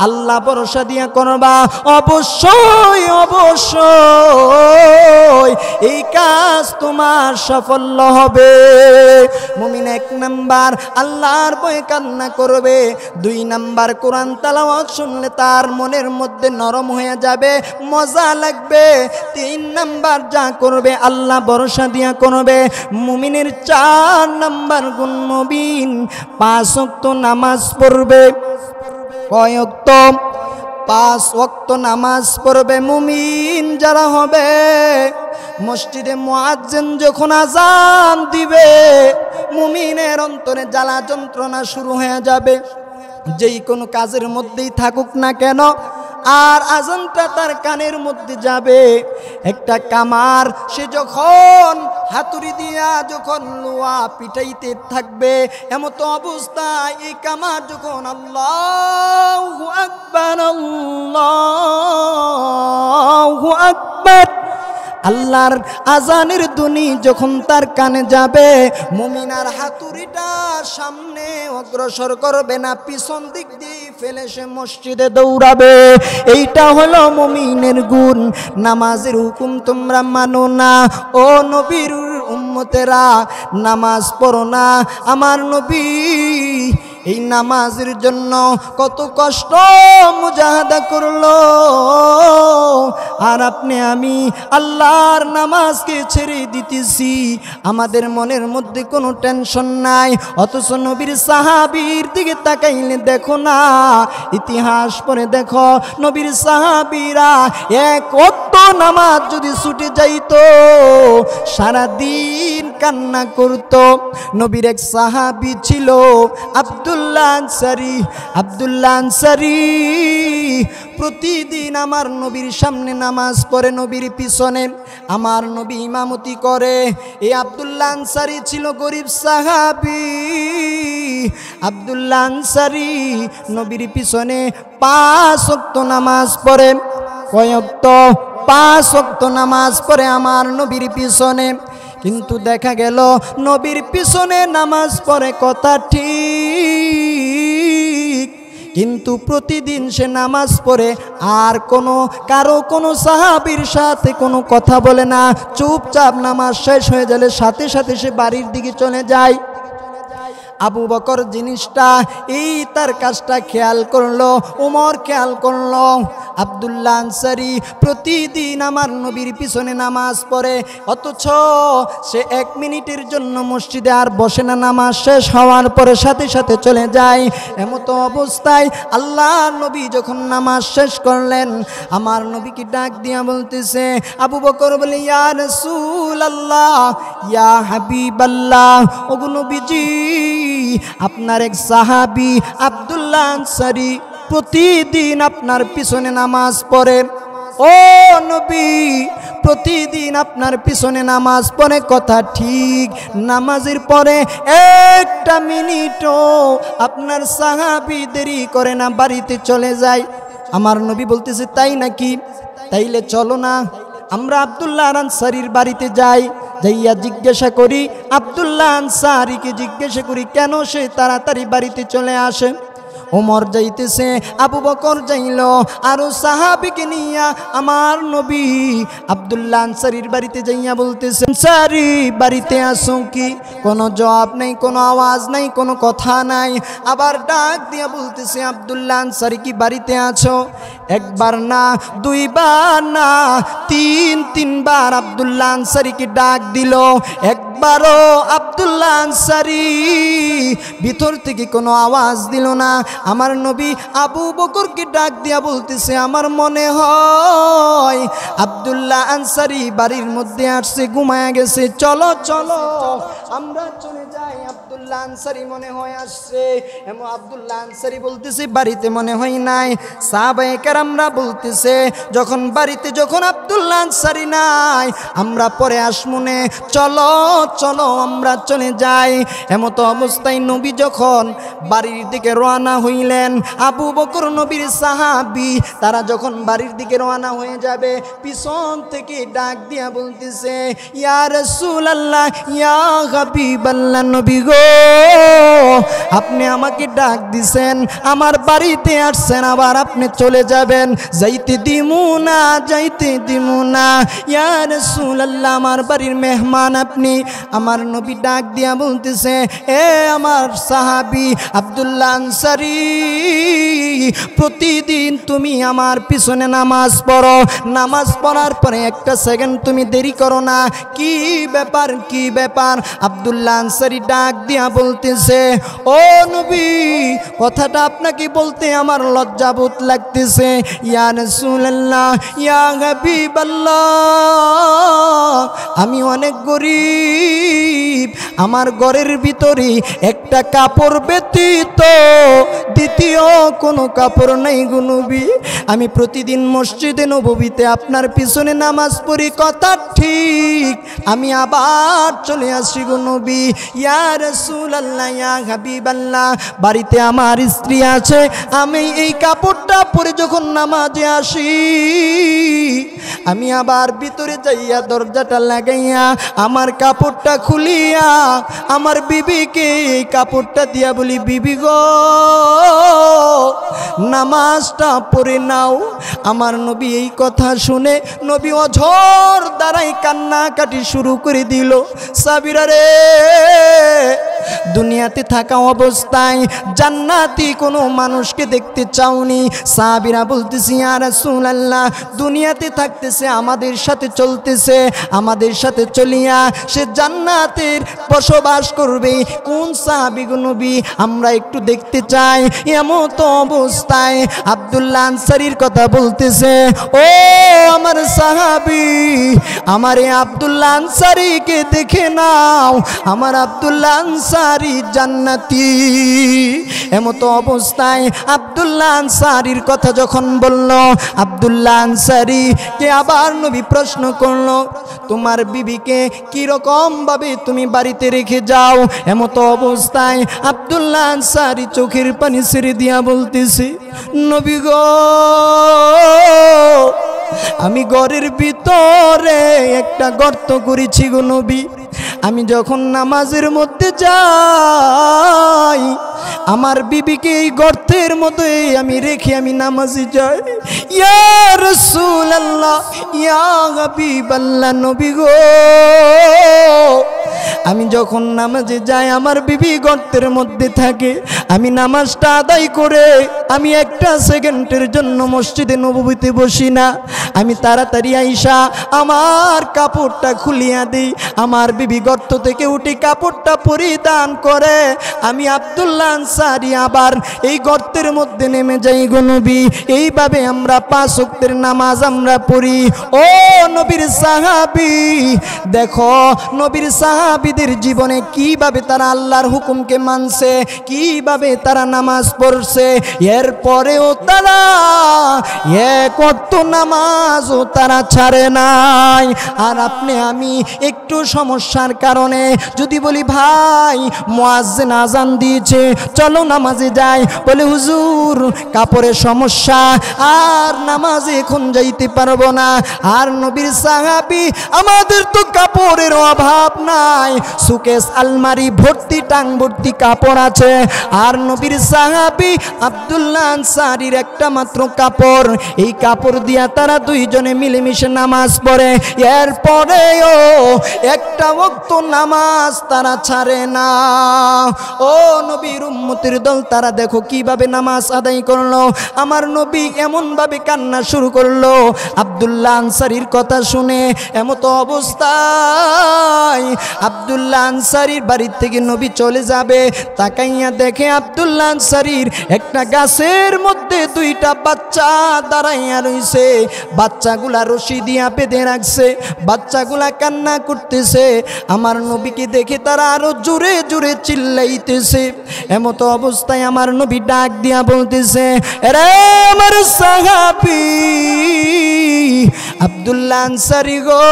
আল্লাহ ভরসা দিয়া করবা, অবশ্যই অবশ্যই এই কাজ তোমার সাফল্য হবে। মুমিন 1 নাম্বার আল্লাহর ভয়ে কান্না করবে, 2 নাম্বার কোরআন তেলাওয়াত শুনলে তার মনের মধ্যে নরম হয়ে যাবে, মজা লাগবে। 3 নাম্বার যা করবে আল্লাহ ভরসা দিয়া করবে। মুমিনের 4 নাম্বার গুণ, মুমিন 5 ওয়াক্ত নামাজ পড়বে। কয় ওয়াক্ত? 5 ওয়াক্ত নামাজ পড়বে। মুমিন যারা হবে, মসজিদে মুয়াজ্জিন যখন আযান দিবে মুমিনের অন্তরে জ্বালা যন্ত্রণা শুরু হয়ে যাবে, যেই কোনো কাজের মধ্যেই থাকুক না কেন। আর আজানটা তার কানের মধ্যে যাবে। একটা কামার সে যখন হাতুড়ি দিয়া যখন লোহা পিটাইতে থাকবে, এমত অবস্থায় এই কামার যখন আল্লাহু আকবার আল্লাহু আকবার আল্লাহর আজানের ধ্বনি যখন তার কানে যাবে, মুমিনার হাতুড়িটা সামনে অগ্রসর করবে না, পিছন দিক দিয়ে ফেলে সে মসজিদে দৌড়াবে। এইটা হলো মুমিনের গুণ। নামাজের হুকুম তোমরা মানো না, ও নবীর উম্মতেরা, নামাজ পড়ো না। আমার নবী এই নামাজের জন্য কত কষ্ট মুজাহাদা করলো, আর আপনি আমি আল্লাহর নামাজকে ছেড়ে দিতেছি, আমাদের মনের মধ্যে কোনো টেনশন নাই। অথচ নবীর সাহাবীর দিকে তাকাইলে দেখো না, ইতিহাস পড়ে দেখো, নবীর সাহাবীরা 1 ওয়াক্ত নামাজ যদি ছুটে যাইতো সারাদিন কান্না করত। নবীর এক সাহাবী ছিল আব্দুল্লাহ আনসারী। আব্দুল্লাহ আনসারী প্রতিদিন আমার নবীর সামনে নামাজ পড়ে, নবীর পিছনে আমার নবী ইমামতি করে। এই আব্দুল্লাহ আনসারী ছিল গরিব সাহাবী। আব্দুল্লাহ আনসারী নবীর পিছনে 5 ওয়াক্ত নামাজ পড়ে। কয় ওয়াক্ত? 5 ওয়াক্ত নামাজ পড়ে আমার নবীর পিছনে। কিন্তু দেখা গেল নবীর পিছনে নামাজ পড়ে কথা ঠিক, কিন্তু প্রতিদিন সে নামাজ পড়ে আর কারো সাহাবীর সাথে কোনো কথা বলে না, চুপচাপ নামাজ শেষ হয়ে গেলে সাথে সাথে সে বাড়ির দিকে চলে যায়। আবু বকর জিনিসটা তার কাজটা খেয়াল করলো, উমর খেয়াল করলো। আব্দুল্লাহ আনসারী প্রতিদিন আমার নবীর পিছনে নামাজ পড়ে, অথচ সে 1 মিনিটের জন্য মসজিদে আর বসে না, নামাজ শেষ হওয়ার পরে সাথে সাথে চলে যায়। এমতো অবস্থায় আল্লাহ নবী যখন নামাজ শেষ করলেন, আমার নবীকে ডাক দিয়া বলতেছে, আবু বকর বলে, ইয়া রাসূলুল্লাহ, ইয়া হাবিবাল্লাহ, ওগো নবীজি, আপনার এক সাহাবী আব্দুল্লাহ আনসারী প্রতিদিন আপনার পিছনে নামাজ পড়ে। ও নবী, প্রতিদিন আপনার পিছনে নামাজ পড়ে কথা ঠিক, নামাজের পরে 1 মিনিটও আপনার সাহাবী দেরি করে না, বাড়িতে চলে যায়। আমার নবী বলতেছে, তাই নাকি? তাইলে চলো না আমরা আব্দুল্লাহ আনসারীর বাড়িতে যাই, যাইয়া জিজ্ঞাসা করি, আব্দুল্লাহ আনসারীকে জিজ্ঞাসা করি কেন সে তাড়াতাড়ি বাড়িতে চলে আসে। ওমর যাইতেছে, আবু বকর যাইল, আরো সাহাবীকে নিয়া আমার নবী আব্দুল্লাহ আনসারীর বাড়িতে যাইয়া বলতেছে, আনসারী বাড়িতে আসো কি? কোনো জবাব নাই, কোনো আওয়াজ নাই, কোনো কথা নাই। আবার ডাক দিয়া বলতেছে, আব্দুল্লাহ আনসারী কি বাড়িতে আছো? 1 বার না, 2 বার না, 3 বার আব্দুল্লাহ আনসারীকে ডাক দিল। একবারও আব্দুল্লাহ আনসারী ভিতর থেকে কোনো আওয়াজ দিল না। আমার নবী আবু বকরকে ডাক দিয়া বলতেছে, আমার মনে হয় আব্দুল্লাহ আনসারী বাড়ির মধ্যে আসছে, ঘুমায়া গেছে, চলো চলো আমরা চলে যাই। আব্দুল্লাহ আনসারী মনে হয় আসছে। এমন আব্দুল্লাহ আনসারী বলতেছে, বাড়িতে মনে হয় নাই। সাহাবায়ে কেরামরা বলতেছে, যখন বাড়িতে যখন আব্দুল্লাহ আনসারী নাই, আমরা পরে আসমুনে, চলো চলো আমরা চলে যাই। এমতো অবস্থায় নবী যখন বাড়ির দিকে রওনা হইলেন, আবু বকর নবীর সাহাবী, তারা যখন বাড়ির দিকে রওনা হয়ে যাবে, পিছন থেকে ডাক দিয়া বলতেছে, ইয়া রাসূলুল্লাহ, ইয়া হাবিবাল্লাহ, নবী গো, আপনি আমাকে ডাক দিছেন, আমার বাড়িতে আসছেন, আবার আপনি চলে যাবেন, যাইতে দিমু না, যাইতে দিমু না। ইয়া রাসূলুল্লাহ, আমার বাড়ির মেহমান আপনি। আমার নবী ডাক দিয়া বলতেছে, এ আমার সাহাবী আব্দুল্লাহ আনসারী, প্রতিদিন তুমি আমার পিছনে নামাজ পড়ো, নামাজ পড়ার পরে একটা সেকেন্ড তুমি দেরি করো না, কি ব্যাপার, কি ব্যাপার? আব্দুল্লাহ আনসারী ডাক দিয়া বলতেছে, ও নবী, কথাটা আপনাকে বলতে আমার লজ্জাবোধ লাগতেছে। ইয়া রাসূলুল্লাহ, ইয়া হাবিবাল্লাহ, আমি অনেক গরিব, আমার ঘরের ভিতরে একটা কাপড় ব্যতীত দ্বিতীয় কোনো কাপড় নাই গো নবী। আমি প্রতিদিন মসজিদে নববীতে আপনার পিছনে নামাজ পড়ি, কথা ঠিক, আমি আবার চলে আসি গো নবী। ইয়া রাসূলুল্লাহ, ইয়া হাবিবাল্লাহ, বাড়িতে আমার স্ত্রী আছে, আমি এই কাপড়টা পরে যখন নামাজে আসি, আমি আবার ভিতরে যাইয়া দরজাটা লাগাইয়া আমার কাপড়টা খুলিয়া আমার বিবিকে এই কাপড়টা দিয়া বলি, বিবি গো, নামাজটা পড়ে নাও। আমার নবী এই কথা শুনে নবী অঝর দ্বারাই কান্নাকাটি শুরু করে দিল। সাবিরা রে, দুনিয়াতে থাকা অবস্থায় জান্নাতি কোনো মানুষকে দেখতে চাওনি? সাহাবীরা বলতেছি, ইয়া রাসূলুল্লাহ, দুনিয়াতে থাকতেছে, আমাদের সাথে চলতেছে, আমাদের সাথে চলিয়া সে জান্নাতের বসবাস করবে। কোন সাহাবী গো নবী, আমরা একটু দেখতে চাই। এমন তো অবস্থায় আব্দুল্লাহ আনসারীর কথা বলতেছে, ও আমার সাহাবী, আমার এই আব্দুল্লাহ আনসারীকে দেখে নাও, আমার আব্দুল্লাহ আনসারী জান্নাতি। এমত অবস্থায় আব্দুল্লাহ আনসারীর কথা যখন বলল, আব্দুল্লাহ আনসারী কে আবার নবী প্রশ্ন করল, তোমার বিবিকে কিরকম ভাবে তুমি বাড়িতে রেখে যাও? এমত অবস্থায় আব্দুল্লাহ আনসারী চোখের পানি ছেড়ে দিয়া বলতেছে, নবী গো, আমি ঘরের ভিতরে একটা গর্ত করেছি গো নবী। আমি যখন নামাজের মধ্যে যাই, আমার বিবিকে এই গর্তের মধ্যে আমি রেখে আমি নামাজে যাই। ইয়া রাসূলুল্লাহ, ইয়া হাবিবাল্লাহ, নবী গো, আমি যখন নামাজে যাই, আমার বিবি গর্তের মধ্যে থাকে, আমি নামাজটা আদায় করে আমি একটা সেকেন্ডের জন্য মসজিদে নববীতে বসি না, আমি তাড়াতাড়ি আইসা আমার কাপড়টা খুলিয়া দিই, আমার বিবি গর্ত থেকে উঠে কাপড়টা পরিধান করে, আমি আব্দুল্লাহ আনসারী আবার এই গর্তের মধ্যে নেমে যাই গো নবী। এইভাবে আমরা 5 ওয়াক্তের নামাজ আমরা পড়ি। ও নবীর সাহাবী, দেখো নবীর সাহাবীদের জীবনে কিভাবে তারা আল্লাহর হুকুমকে মানছে, কিভাবে তারা নামাজ পড়ছে, এরপরেও তারা এক ওয়াক্ত নামাজও তারা ছাড়ে নাই। আর আপনি আমি একটু সমস্যার কারণে যদি বলি, ভাই মুয়াজ্জিন আযান দিয়েছে, চলো নামাজে যাই, বলে হুজুর কাপড়ের সমস্যা, আর নামাজে এখন যাইতে পারবো না। আর নবীর সাহাবী, আমাদের তো কাপড়ের অভাব নাই, সুকেস আলমারি ভর্তি টাং ভর্তি কাপড় আছে। আর নবীর সাহাবী আব্দুল্লাহ আনসারীর একটা মাত্র কাপড়, এই কাপড় দিয়া তারা দুইজনে মিলেমিশে নামাজ পড়ে, এরপরেও একটা ওয়াক্ত নামাজ তারা ছাড়ে না। ও নবীর উম্মতের দল, তারা দেখো কিভাবে নামাজ আদায় করলো। আমার নবী এমন ভাবে কান্না শুরু করলো আব্দুল্লাহ আনসারীর কথা শুনে। এমতো অবস্থায় আব্দুল্লাহ আনসারীর বাড়ির থেকে নবী চলে যাবে, তাকাইয়া দেখে আব্দুল্লাহ আনসারীর একটা গাছের মধ্যে 2টা বাচ্চা দাঁড়াইয়া রইছে, বাচ্চাগুলা রশি দিয়া বেঁধে রাখছে, বাচ্চাগুলা কান্না করতেছে। আমার নবীকে দেখে তারা আরো জোরে জোরে চিল্লাইতেছে। এমতো অবস্থায় আমার নবী ডাক দিয়া বলতেছে, রে আমার সাহাবী আব্দুল্লাহ আনসারী গো,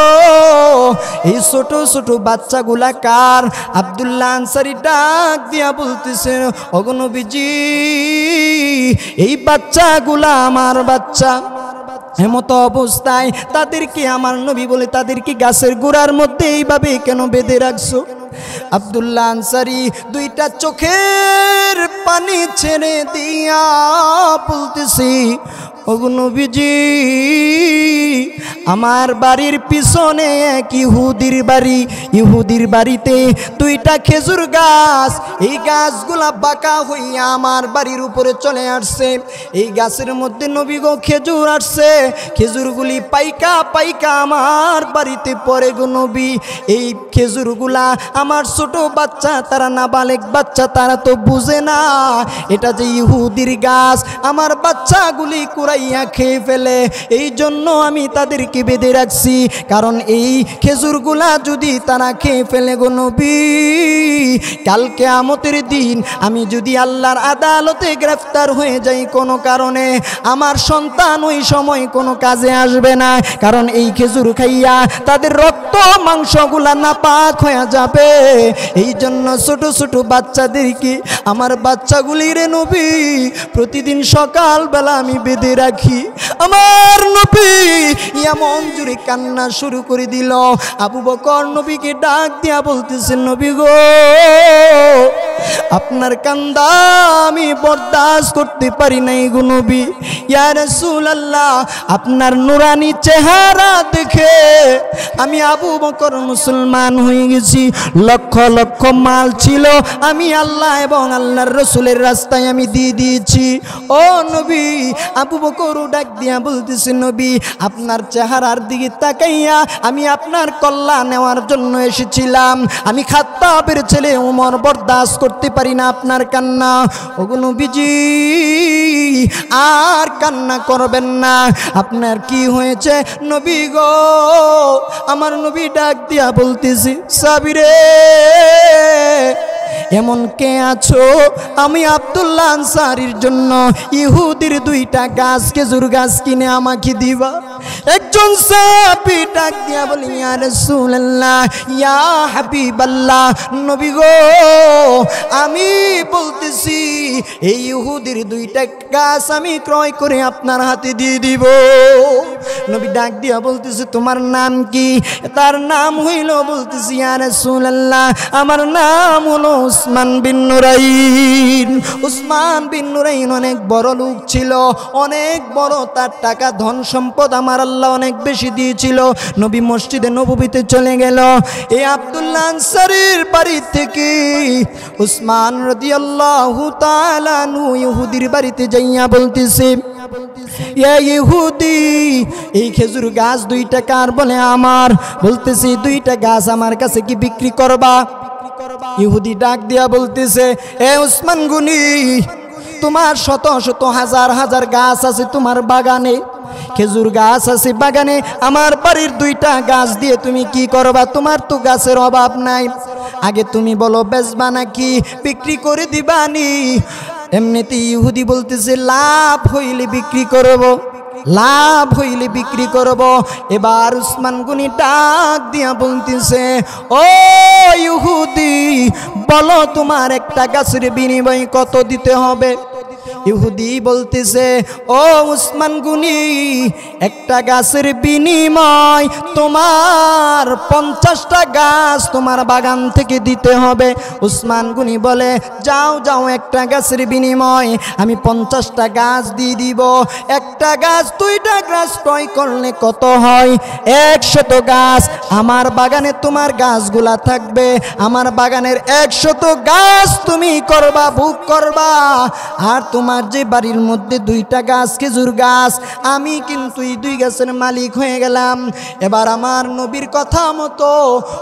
এই ছোট ছোট বাচ্চাগুলা কার? আব্দুল্লাহ আনসারী ডাক দিয়া বলতেছে, ওগো নবীজি, এই বাচ্চাগুলা আমার বাচ্চা। এমতো অবস্থায় তাদেরকে আমার নবী বলে, তাদেরকে গাছের গোড়ার মধ্যে এইভাবে কেন বেঁধে রাখছো? আব্দুল্লাহ আনসারী দুইটা চোখের পানি ছেড়ে দিয়া বলতেছি, ওগো নবীজি, আমার বাড়ির পিছনে এক ইহুদির বাড়ি, ইহুদির বাড়িতে দুইটা খেজুর গাছ, এই গাছগুলা বাঁকা হইয়া আমার বাড়ির উপরে চলে আসছে। এই গাছের মধ্যে নবী গো খেজুর আসছে, খেজুরগুলি পাইকা পাইকা আমার বাড়িতে পড়ে গো নবী। এই খেজুরগুলা আমার ছোট বাচ্চা, তারা নাবালেগ বাচ্চা, তারা তো বুঝে না এটা যে ইহুদির গাছ, আমার বাচ্চাগুলি কুড়াইয়া খেয়ে ফেলে। এই জন্য আমি তাদেরকে বেঁধে রাখছি, কারণ এই খেজুরগুলা যদি তারা খেয়ে ফেলে গো নবী, কাল কিয়ামতের দিন আমি যদি আল্লাহর আদালতে গ্রেফতার হয়ে যাই কোনো কারণে, আমার সন্তান ওই সময় কোনো কাজে আসবে না, কারণ এই খেজুর খাইয়া তাদের রক্ত মাংসগুলা নাপাক হয়ে যাবে। এই জন্য ছোট ছোট বাচ্চাদেরকে, আমার বাচ্চাগুলির নবী প্রতিদিন সকালবেলা আমি বেঁধে রাখি। আমার নবী এমন জোরে কান্না শুরু করে দিল। আবু বকর নবীকে ডাক দিয়া বলতেছেন, নবী গো, আপনার কান্দা আমি বরদাস্ত করতে পারি নাই গো নবী। ইয়া রাসূলুল্লাহ, আপনার নুরানি চেহারা দেখে আমি আবু বকর মুসলমান হয়ে গেছি। লক্ষ লক্ষ মাল ছিল, আমি আল্লাহ এবং আল্লাহর রসুলের রাস্তায় আমি দিয়ে দিয়েছি। ও নবী, আবু বকর ডাক দিয়া বলতেছে, নবী, আপনার চেহারার দিকে তাকাইয়া আমি আপনার কল্যাণ নেওয়ার জন্য এসেছিলাম। আমি খাত্তাবের ছেলে ওমর বরদাস্ত করতে পারি না আপনার কান্না। ওগো নবীজি, আর কান্না করবেন না। আপনার কি হয়েছে নবী গো? আমার নবী ডাক দিয়া বলতেছি, সাবিরে, এমন কে আছো? আমি আব্দুল্লাহ আনসারীর জন্য ইহুদির দুইটা গাছ, খেজুর গাছ কিনে আমাকে দিবা। একজন সাহাবী ডাক দিয়া বলি, ইয়া রাসূলুল্লাহ, ইয়া হাবিবাল্লাহ, নবী গো, আমি বলতেছি এই ইহুদির দুইটা গাছ আমি ক্রয় করে আপনার হাতে দিয়ে দিব। নবী ডাক দিয়া বলতেছে, তোমার নাম কি? তার নাম হইল, বলতেছি, ইয়া রাসূলুল্লাহ, আমার নাম হলো উসমান বিন নুরাইন। উসমান বিন নুরাইন অনেক বড় লোক ছিল, অনেক বড়, তার টাকা ধন সম্পদ আমার আল্লাহ অনেক বেশি দিয়েছিল। নবী মসজিদে নববীতে চলে গেল। এই আব্দুল্লাহ আনসারীর বাড়ি থেকে উসমান রাদিয়াল্লাহু তাআলা আনহু ইহুদির বাড়িতে যাইয়া বলতেছে, ইয়া ইহুদি, এই খেজুর গাছ দুইটা কার? বলে আমার। বলতেছি, দুইটা গাছ আমার কাছে কি বিক্রি করবা? ইহুদি ডাক দিয়া বলতেছে, এ উসমান গনি, তোমার শত শত হাজার হাজার গাছ আছে তোমার বাগানে, খেজুর গাছ আছে বাগানে, আমার বাড়ির দুইটা গাছ দিয়ে তুমি কি করবা? তোমার তো গাছের অভাব নাই, আগে তুমি বলো বেচবা নাকি বিক্রি করে দিবানি? এমনিতে ইহুদি বলতেছে, লাভ হইলে বিক্রি করব, লাভ হইলে বিক্রি করব। এবার উসমান গনি ডাক দিয়া বলতেছে, ও ইহুদি, বলো তোমার একটা গাছের বিনিময়ে কত দিতে হবে? ইহুদি বলতেছে, ও উসমান গনি, একটা গাছের বিনিময় তোমার 50টা গাছ তোমার বাগান থেকে দিতে হবে। উসমান গনি বলে, যাও যাও, একটা গাছের বিনিময় আমি 50টা গাছ দিয়ে দিব। একটা গাছ দুইটা গাছ ক্রয় করলে কত হয়? 100 গাছ। আমার বাগানে তোমার গাছগুলা থাকবে, আমার বাগানের 100 গাছ তুমি করবা, ভোগ করবা। আর তোমার যে বাড়ির মধ্যে দুইটা গাছ খেজুর গাছ, আমি কিন্তু এই দুই গাছের মালিক হয়ে গেলাম। এবার আমার নবীর কথা মতো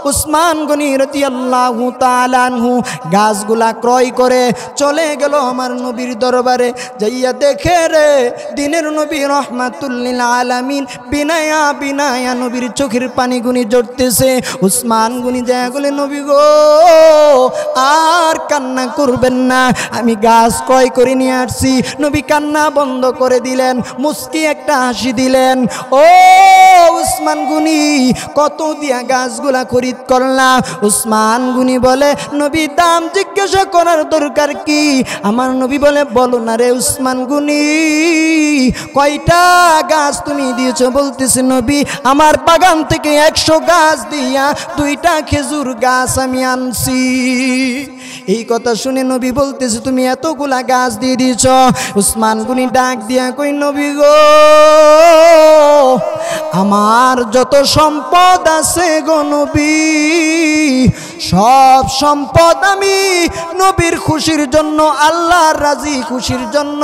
উসমান গনি রাদিয়াল্লাহু তাআলা আনহু গাছগুলা ক্রয় করে চলে গেল আমার নবীর দরবারে। যাইয়া দেখে রে, দিনের নবী রাহমাতুল লিল আলামিন বিনায়া বিনায়া নবীর চোখের পানি গুনি জড়তেছে। উসমান গনি যায় বলে, নবী গো, আর কান্না করবেন না, আমি গাছ ক্রয় করে নিয়ে আসছি, করছি। নবী কান্না বন্ধ করে দিলেন, মুস্কি একটা হাসি দিলেন। ও উসমান গনি, কত দিয়া গাছগুলা খরিদ করলাম? উসমান গনি বলে, নবী দাম জিজ্ঞাসা করার দরকার কি? আমার নবী বলে, বলো না রে উসমান গনি, কয়টা গাছ তুমি দিয়েছো? বলতেছে, নবী আমার বাগান থেকে 100 গাছ দিয়া 2টা খেজুর গাছ আমি আনছি। এই কথা শুনে নবী বলতেছে, তুমি এতগুলা গাছ দিয়ে দিয়েছ? উসমান গনি ডাক দিয়া কই, নবী গো, আমার যত সম্পদ আছে গো নবী, সব সম্পদ আমি নবীর খুশির জন্য, আল্লাহর রাজি খুশির জন্য,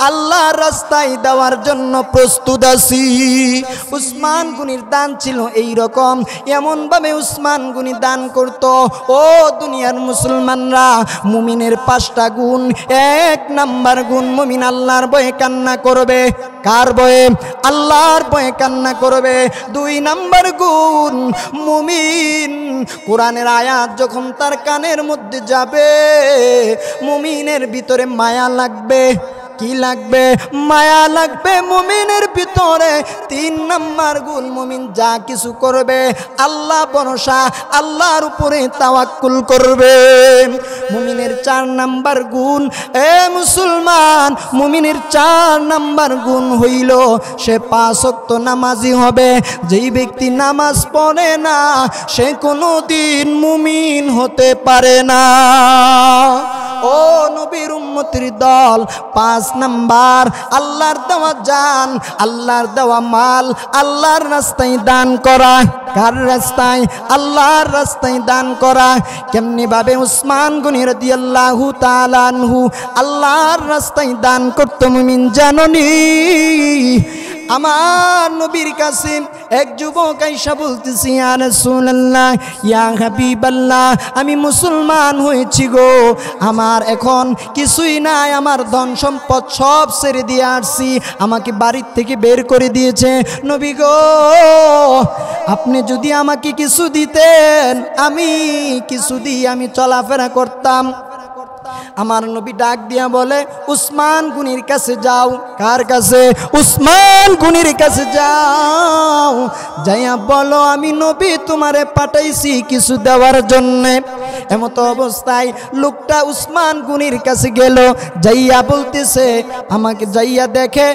আল্লাহর রাস্তায় দেওয়ার জন্য প্রস্তুত আছি। উসমান গনির দান ছিল এই রকম, এমন ভাবে উসমান গনি দান করত। ও দুনিয়ার মুসলমানরা, মুমিনের 5টা গুণ। 1 নাম্বার গুণ, মুমিন আল্লাহর ভয়ে কান্না করবে। কার ভয়ে? আল্লাহর ভয়ে কান্না করবে। 2 নাম্বার গুণ, মুমিন কোরআনের আয়াত যখন তার কানের মধ্যে যাবে, মুমিনের ভিতরে মায়া লাগবে। কি লাগবে? মায়া লাগবে মুমিনের ভিতরে। 3 নাম্বার গুণ, মুমিন যা কিছু করবে আল্লাহ ভরসা, আল্লাহর উপরে তাওয়াক্কুল করবে। মুমিনের 4 নাম্বার গুণ, এ মুসলমান, মুমিনের 4 নাম্বার গুণ হইল সে 5 ওয়াক্ত নামাজি হবে। যেই ব্যক্তি নামাজ পড়ে না সে কোনোদিন মুমিন হতে পারে না। ও নবীর উম্মতের দল, 5 নাম্বার, আল্লাহর দেওয়া জান, আল্লাহর দেওয়া মাল আল্লাহর রাস্তায় দান করা। কার রাস্তায়? আল্লাহর রাস্তায় দান করা। কেমনি ভাবে উসমান গনি রাদিয়াল্লাহু তাআলা আনহু আল্লাহর রাস্তায় দান করত মুমিন জাননি? আমার নবীর কাছে এক যুবক আইসা বলতেছি, ইয়া রাসূলুল্লাহ, ইয়া হাবিবাল্লাহ, আমি মুসলমান হয়েছি গো, আমার এখন কিছুই নাই, আমার ধন সম্পদ সব ছেড়ে দিয়ে আসছি, আমাকে বাড়ির থেকে বের করে দিয়েছে। নবী গো, আপনি যদি আমাকে কিছু দিতেন, আমি কিছু দিয়ে আমি চলাফেরা করতাম। আমার নবী ডাক দিয়া বলে, উসমান গনির কাছে যাও। কার কাছে? উসমান গনির কাছে যাও, যাইয়া বলো আমি নবী তোমারে পাঠাইছি কিছু দেওয়ার জন্য। এমত অবস্থায় লোকটা উসমান গনির কাছে গেল, যাইয়া বলতেছে, আমাকে যাইয়া দেখে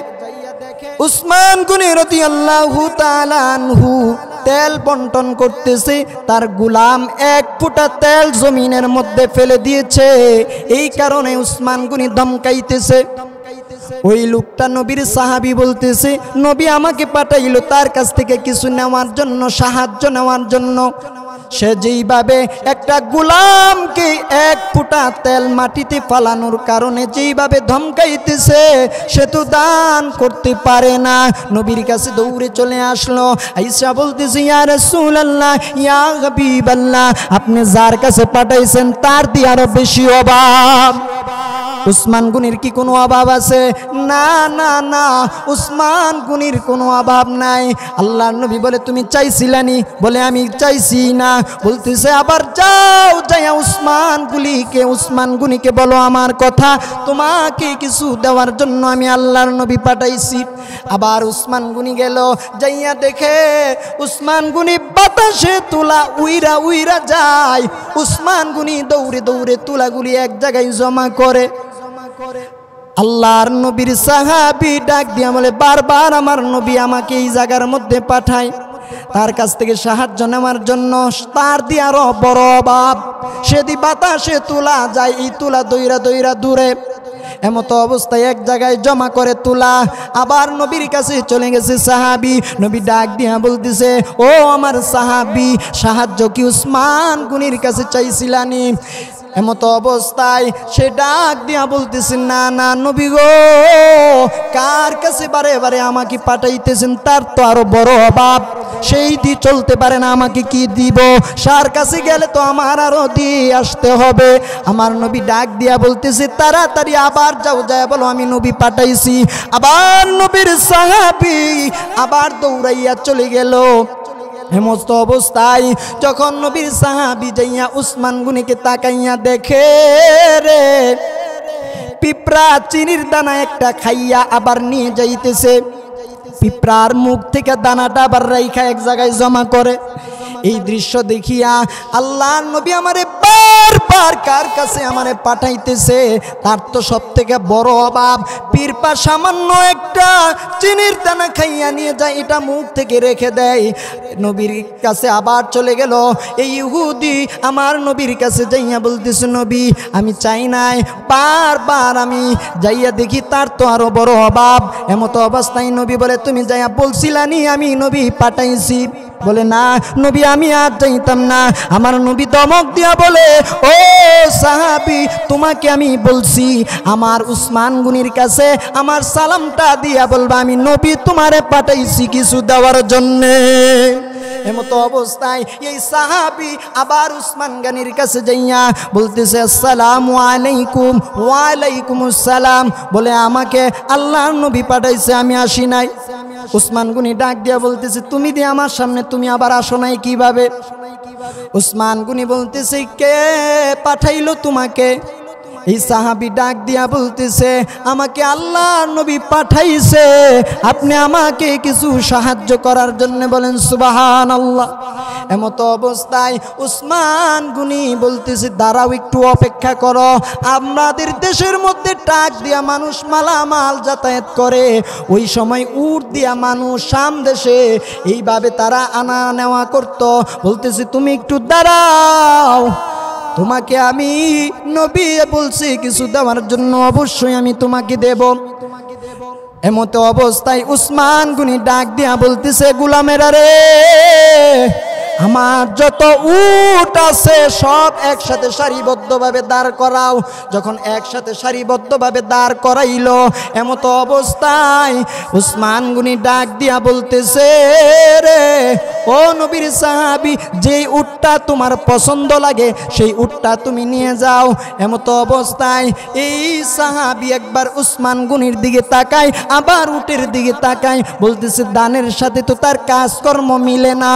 উসমান গনি রাদিয়াল্লাহু তাআলা আনহু তেল বন্টন করতেছে, তার গোলাম 1 ফোঁটা তেল জমিনের মধ্যে ফেলে দিয়েছে। এই কারণে উসমান গনি ধমকাইতেছে। ওই লোকটা নবীর সাহাবী বলতেছে, নবী আমাকে পাঠাইলো তার কাছ থেকে কিছু নেওয়ার জন্য, সাহায্য নেওয়ার জন্য। সে যেইভাবে একটা গোলামকে 1 ফোঁটা তেল মাটিতে ফালানোর কারণে যেইভাবে ধমকাইতেছে, সে তো দান করতে পারে না। নবীর কাছে দৌড়ে চলে আসলো, আয়েশা বলতেছে, ইয়া রাসূলুল্লাহ, ইয়া হাবিবাল্লাহ, আপনি যার কাছে পাঠাইছেন তার দিয়ে আরো বেশি অভাব। উসমান গনির কি কোনো অভাব আছে? না না না, উসমান গনির কোনো অভাব নাই। আল্লাহর নবী বলে, তুমি চাইছিলানি? বলে, আমি চাইছি না। বলতেছে, আবার যাও, যাইয়া উসমান গনিকে বলো আমার কথা, তোমাকে কিছু দেওয়ার জন্য আমি আল্লাহর নবী পাঠাইছি। আবার উসমান গনি গেল, যাইয়া দেখে উসমান গনি বাতাসে তুলা উইরা উইরা যায়। উসমান গনি দৌড়ে দৌড়ে তুলাগুলি এক জায়গায় জমা করে। আল্লাহর নবীর সাহাবী ডাক দিয়া বলে, বারবার আমার নবী আমাকে এই জায়গার মধ্যে পাঠায় তার কাছ থেকে সাহায্য নেওয়ার জন্য, তার দিয়ে আরো বড় অভাব। সেদি বাতাসে তুলা যায়, এই তুলা দইরা দইরা দূরে। এমত অবস্থায় এক জায়গায় জমা করে তুলা। আবার নবীর কাছে চলে গেছে সাহাবী। নবী ডাক দিয়া বলতেছে, ও আমার সাহাবী, সাহায্য কি উসমান গনির কাছে চাইছিলানি? এমত অবস্থায় সে ডাক দিয়া বলতেছেন, না না নবী গো, কার কাছে বারে বারে আমাকে পাঠাইতেছেন, তার তো আরো বড় অভাব, সেই দিয়ে চলতে পারে না, আমাকে কি দিব? সার কাছে গেলে তো আমার আরো দিয়ে আসতে হবে। আমার নবী ডাক দিয়া বলতেছে, তাড়াতাড়ি আবার যাও, যায় বলো আমি নবী পাঠাইছি। আবার নবীর সাহাবী আবার দৌড়াইয়া চলে গেল। হেমস্ত অবস্থায় যখন নবীর সাহাবী যাইয়া উসমান গনিকে তাকাইয়া দেখে রে, পিঁপড়া চিনির দানা একটা খাইয়া আবার নিয়ে যাইতেছে। পিঁপড়ার মুখ থেকে দানাটা আবার রাইখা এক জায়গায় জমা করে। এই দৃশ্য দেখিয়া আল্লাহর নবী আমারে বারবার কার কাছে আমারে পাঠাইতেছে। তার তো সব থেকে বড় অভাব, পিঁপড়া সামান্য একটা চিনির দানা খাইয়া নিয়ে যায়, এটা মুখ থেকে রেখে দেয়। নবীর কাছে আবার চলে গেল। এই ইহুদি আমার নবীর কাছে যাইয়া বলতেছে, নবী আমি চাই নাই, বারবার আমি যাইয়া দেখি তার তো আরো বড় অভাব। এমতো অবস্থায় নবী বলে, তুমি যাইয়া বলছিলানি আমি নবী পাঠাইছি। বলে না নবী আমি আর যাইতাম না। আমার নবী দমক দিয়া বলে, ও সাহাবী তোমাকে আমি বলছি আমার উসমান গনির কাছে আমার সালামটা দিয়া বলবা আমি নবী তোমারে পাঠাইছি কিছু দেওয়ার জন্যে। এমতো অবস্থায় এই সাহাবী আবার উসমান গনির কাছে যাইয়া বলতেছে, আসসালামু আলাইকুম। ওয়ালাইকুম আসসালাম। বলে আমাকে আল্লাহর নবী পাঠাইছে, আমি আসি নাই। উসমান গনি ডাক দিয়া বলতেছে, তুমি দিয়ে আমার সামনে তুমি আবার আসো নাই কিভাবে? উসমান গনি বলতেছে, কে পাঠাইলো তোমাকে? এই সাহাবী ডাক দিয়া বলতেছে, আমাকে আল্লাহর নবী পাঠাইছে আপনি আমাকে কিছু সাহায্য করার জন্য। বলেন সুবহানাল্লাহ। এমতো অবস্থায় উসমান গনি বলতেছে, দাঁড়াও একটু অপেক্ষা করো। আমাদের দেশের মধ্যে ট্রাক দিয়া মানুষ মালামাল যাতায়াত করে, ওই সময় উট দিয়া মানুষ শাম দেশে এইভাবে তারা আনা নেওয়া করত। বলতেছে তুমি একটু দাঁড়াও, তোমাকে আমি নবী বলছি কিছু দেওয়ার জন্য, অবশ্যই আমি তোমাকে দেব। এমতো অবস্থায় উসমান গনি ডাক দিয়া বলতেছে, গোলামেরা রে, আমার যত উট আছে সব একসাথে সারিবদ্ধভাবে দাঁড় করাও। যখন একসাথে সারিবদ্ধভাবে দাঁড় করাইলো, এমতো অবস্থায় উসমান গনি ডাক দিয়া বলতেছে, রে ও নবীর সাহাবী, যেই উটটা তোমার পছন্দ লাগে সেই উটটা তুমি নিয়ে যাও। এমতো অবস্থায় এই সাহাবী একবার উসমান গনির দিকে তাকায়, আবার উটের দিকে তাকায়, বলতেছে দানের সাথে তো তার কাজকর্ম মিলে না।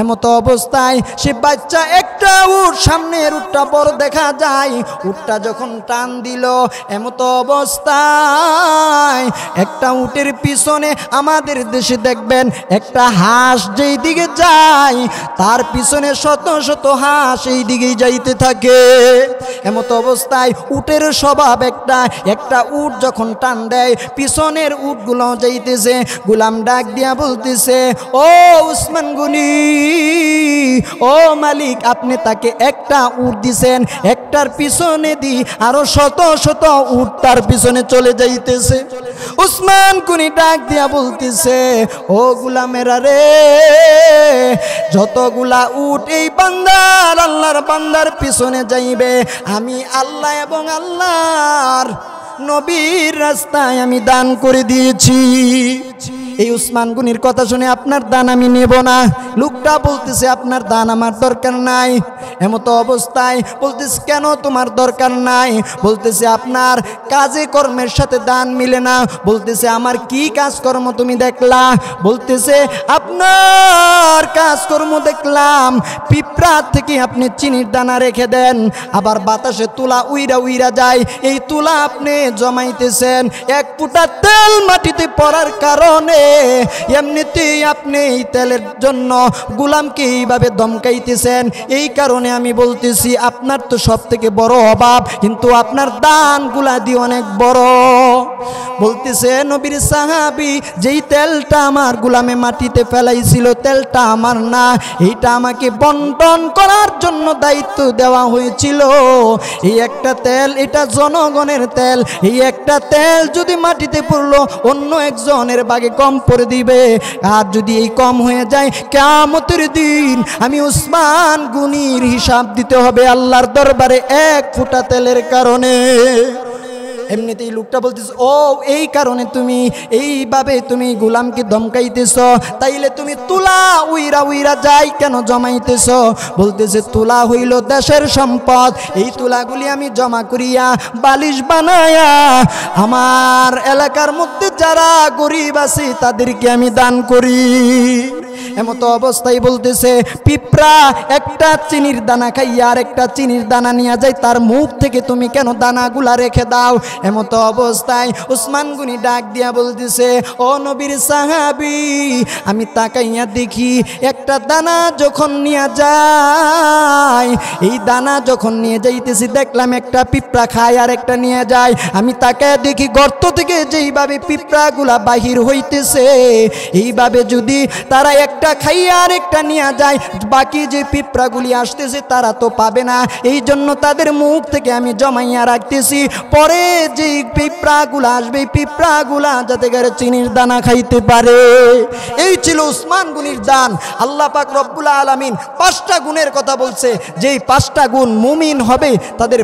এমতো অবস্থায় সে বাচ্চা একটা উট, সামনের উটটা বড় দেখা যায়, উটটা যখন টান দিল, এমতো অবস্থায় একটা উটের পিছনে আমাদের দেশে দেখবেন একটা হাঁস যেই দিকে যায় তার পিছনে শত শত হাঁস এই দিকেই যাইতে থাকে। এমতো অবস্থায় উটের স্বভাব একটা উট যখন টান দেয় পিছনের উটগুলো যাইতেছে। গোলাম ডাক দিয়া বলতেছে, ও উসমান গনি, ও মালিক, আপনি তাকে একটা উট দিছেন, একটার পিছনে দি আরো শত শত উট তার পিছনে চলে যাইতেছে। উসমান গনি ডাক দিয়া বলতেছে, ও গোলামেরা রে, যতগুলা উট এই বান্দার আল্লাহর বান্দার পিছনে যাইবে, আমি আল্লাহ এবং আল্লাহর নবীর রাস্তায় আমি দান করে দিয়েছি। এই উসমান গনির কথা শুনে আপনার দান আমি নেব না। লোকটা বলতেছে, আপনার দান আমার দরকার নাই। এমতো অবস্থায় বলতেছে, কেন তোমার দরকার নাই? বলতেছে, আপনার কাজে কর্মের সাথে দান মিলে না। বলতেছে, আমার কি কাজকর্ম তুমি দেখলা? বলতেছে, আপনার কাজকর্ম দেখলাম পিঁপড়া থেকে আপনি চিনির দানা রেখে দেন, আবার বাতাসে তুলা উইরা উইরা যায়, এই তুলা আপনি জমাইতেছেন। এক ফুটা তেল মাটিতে পড়ার কারণে এমনিতেই আপনি এই তেলের জন্য গোলামকে এইভাবে ধমকাইতেছেন। এই কারণে আমি বলতেছি, আপনার তো সব থেকে বড় অভাব, কিন্তু আপনার দানগুলা দিয়ে অনেক বড়। বলতেছে, নবীর সাহাবী, যেই তেলটা আমার গোলামে মাটিতে ফেলাইছিল তেলটা আমার না, এইটা আমাকে বন্টন করার জন্য দায়িত্ব দেওয়া হয়েছিল। এই একটা তেল, এটা জনগণের তেল, এই একটা তেল যদি মাটিতে পড়লো অন্য একজনের ভাগে কম পড়ে দিবে, আর যদি এই কম হয়ে যায় কিয়ামতের দিন আমি উসমান গনির হিসাব দিতে হবে আল্লাহর দরবারে এক ফোঁটা তেলের কারণে। এমনিতেই লোকটা বলতেছে, ও এই কারণে তুমি এইভাবে তুমি গোলামকে ধমকাইতেছ, তাইলে তুমি তুলা উইরা উইরা যাই কেন জমাইতেছ? বলতেছে, তুলা হইল দেশের সম্পদ, এই তুলাগুলি আমি জমা করিয়া বালিশ বানায়া আমার এলাকার মধ্যে যারা গরিব আছে তাদেরকে আমি দান করি। এমতো অবস্থায় বলতেছে পিঁপড়া একটা চিনির দানা খাইয়া আর একটা চিনির দানা নিয়ে যায়, তার মুখ থেকে তুমি কেন দানাগুলা রেখে দাও? এমতো অবস্থায় ওসমান গনি ডাক দিয়া বলতেছে, ও নবীর সাহাবী, আমি তাকাইয়া দেখি একটা দানা যখন নিয়ে যায়, এই দানা যখন নিয়ে যাইতেছি দেখলাম একটা পিঁপড়া খায় আর একটা নিয়ে যায়। আমি তাকায় দেখি গর্ত থেকে যেইভাবে পিঁপড়াগুলা বাহির হইতেছে, এইভাবে যদি তারা একটা খাইয়া আর একটা নিয়ে যায়, বাকি যে পিঁপড়াগুলি আসতেছে তারা তো পাবে না, এই জন্য তাদের মুখ থেকে আমি জমাইয়া রাখতেছি, পরে যে পিঁপড়াগুলা আসবে পিঁপড়াগুলা যাতে করে চিনির দানা খাইতে পারে। এই ছিল ওসমান গনির দান। আল্লাহ পাক রব্বুল আলামিন 5টা গুণের কথা বলছে, যেই 5টা গুণ মুমিন হবে তাদের